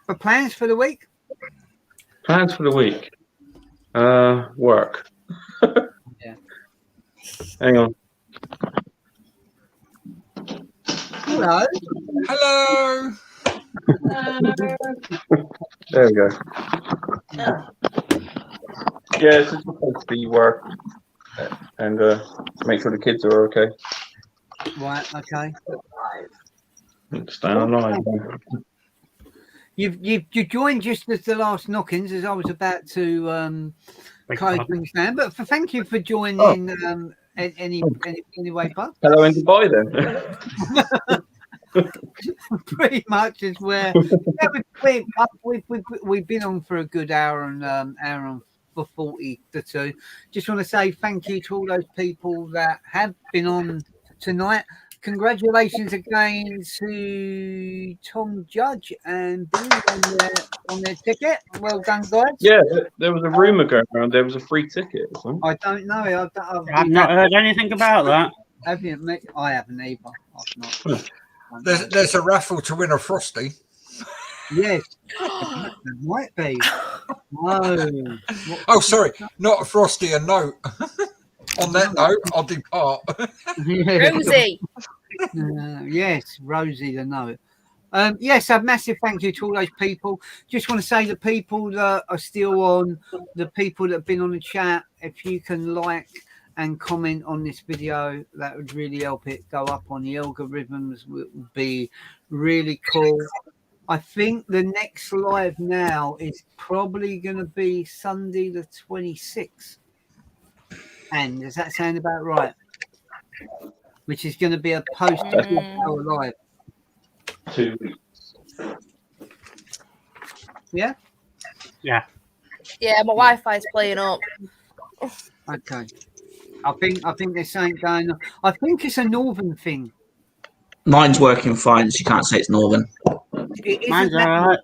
For plans for the week? Plans for the week. Work. Yeah. Hang on. Hello. Hello. There we go. Yeah, it's just supposed to be work and make sure the kids are okay. Right. Okay. Staying alive. You joined just as the last knock-ins, as I was about to close things down. But thank you for joining. Anyway, Bob. Hello and goodbye then. Pretty much is where we've been on for a good hour and for 42. Just want to say thank you to all those people that have been on tonight. Congratulations again to Tom Judge and Billy on their ticket. Well done, guys. Yeah, there was a rumour going around. There was a free ticket. I don't know. I've not heard anything about that. Have you? I haven't either. I've not. There's a raffle to win a Frosty. Yes, there might be. No. Oh, sorry, not a Frosty, a note. On that note, I'll depart. Rosie. Yes, Rosie the note. Yes, a massive thank you to all those people. Just want to say the people that are still on, the people that have been on the chat, if you can like and comment on this video, that would really help it go up on the algorithms. Would be really cool. I think the next live now is probably going to be Sunday the 26th. And does that sound about right? Which is going to be a post live. 2 weeks. Yeah? Yeah. Yeah, my Wi-Fi's playing up. Okay. I think there's something going on. I think it's a northern thing. Mine's working fine, so you can't say it's northern. Mine's all right.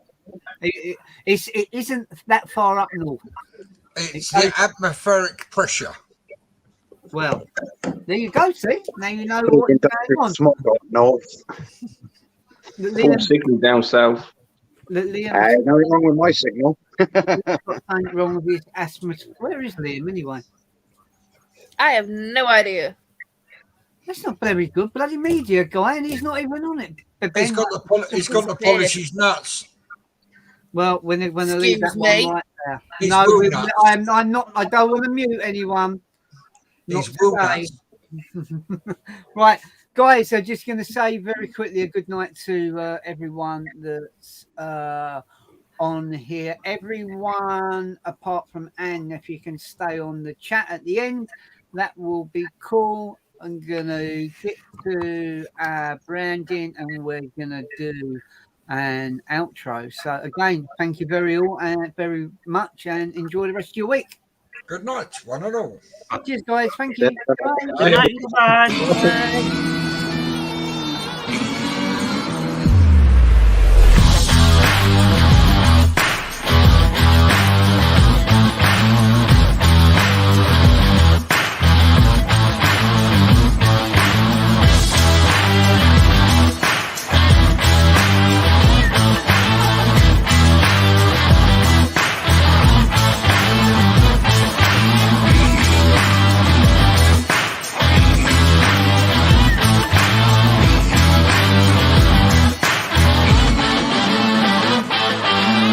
It isn't that far up north. It's the atmospheric pressure. Well, there you go. See, now you know what's going on. Small north. Full signal down south. Liam, nothing wrong with my signal. got something wrong with his asthma. Where is Liam anyway? I have no idea. That's not very good. Bloody media guy, and he's not even on it. He's got to polish his nuts. Well, when they leave that Excuse me? one right there. He's No, will nuts. I'm not. I don't want to mute anyone. Not He's will today. nuts. Right, guys, I'm just going to say very quickly a good night to everyone that's on here. Everyone apart from Anne, if you can stay on the chat at the end, that will be cool. I'm going to get to our branding and we're going to do an outro. So, again, thank you very much and enjoy the rest of your week. Good night, one and all. Cheers, guys. Thank you. Bye. Good night. Bye. Bye.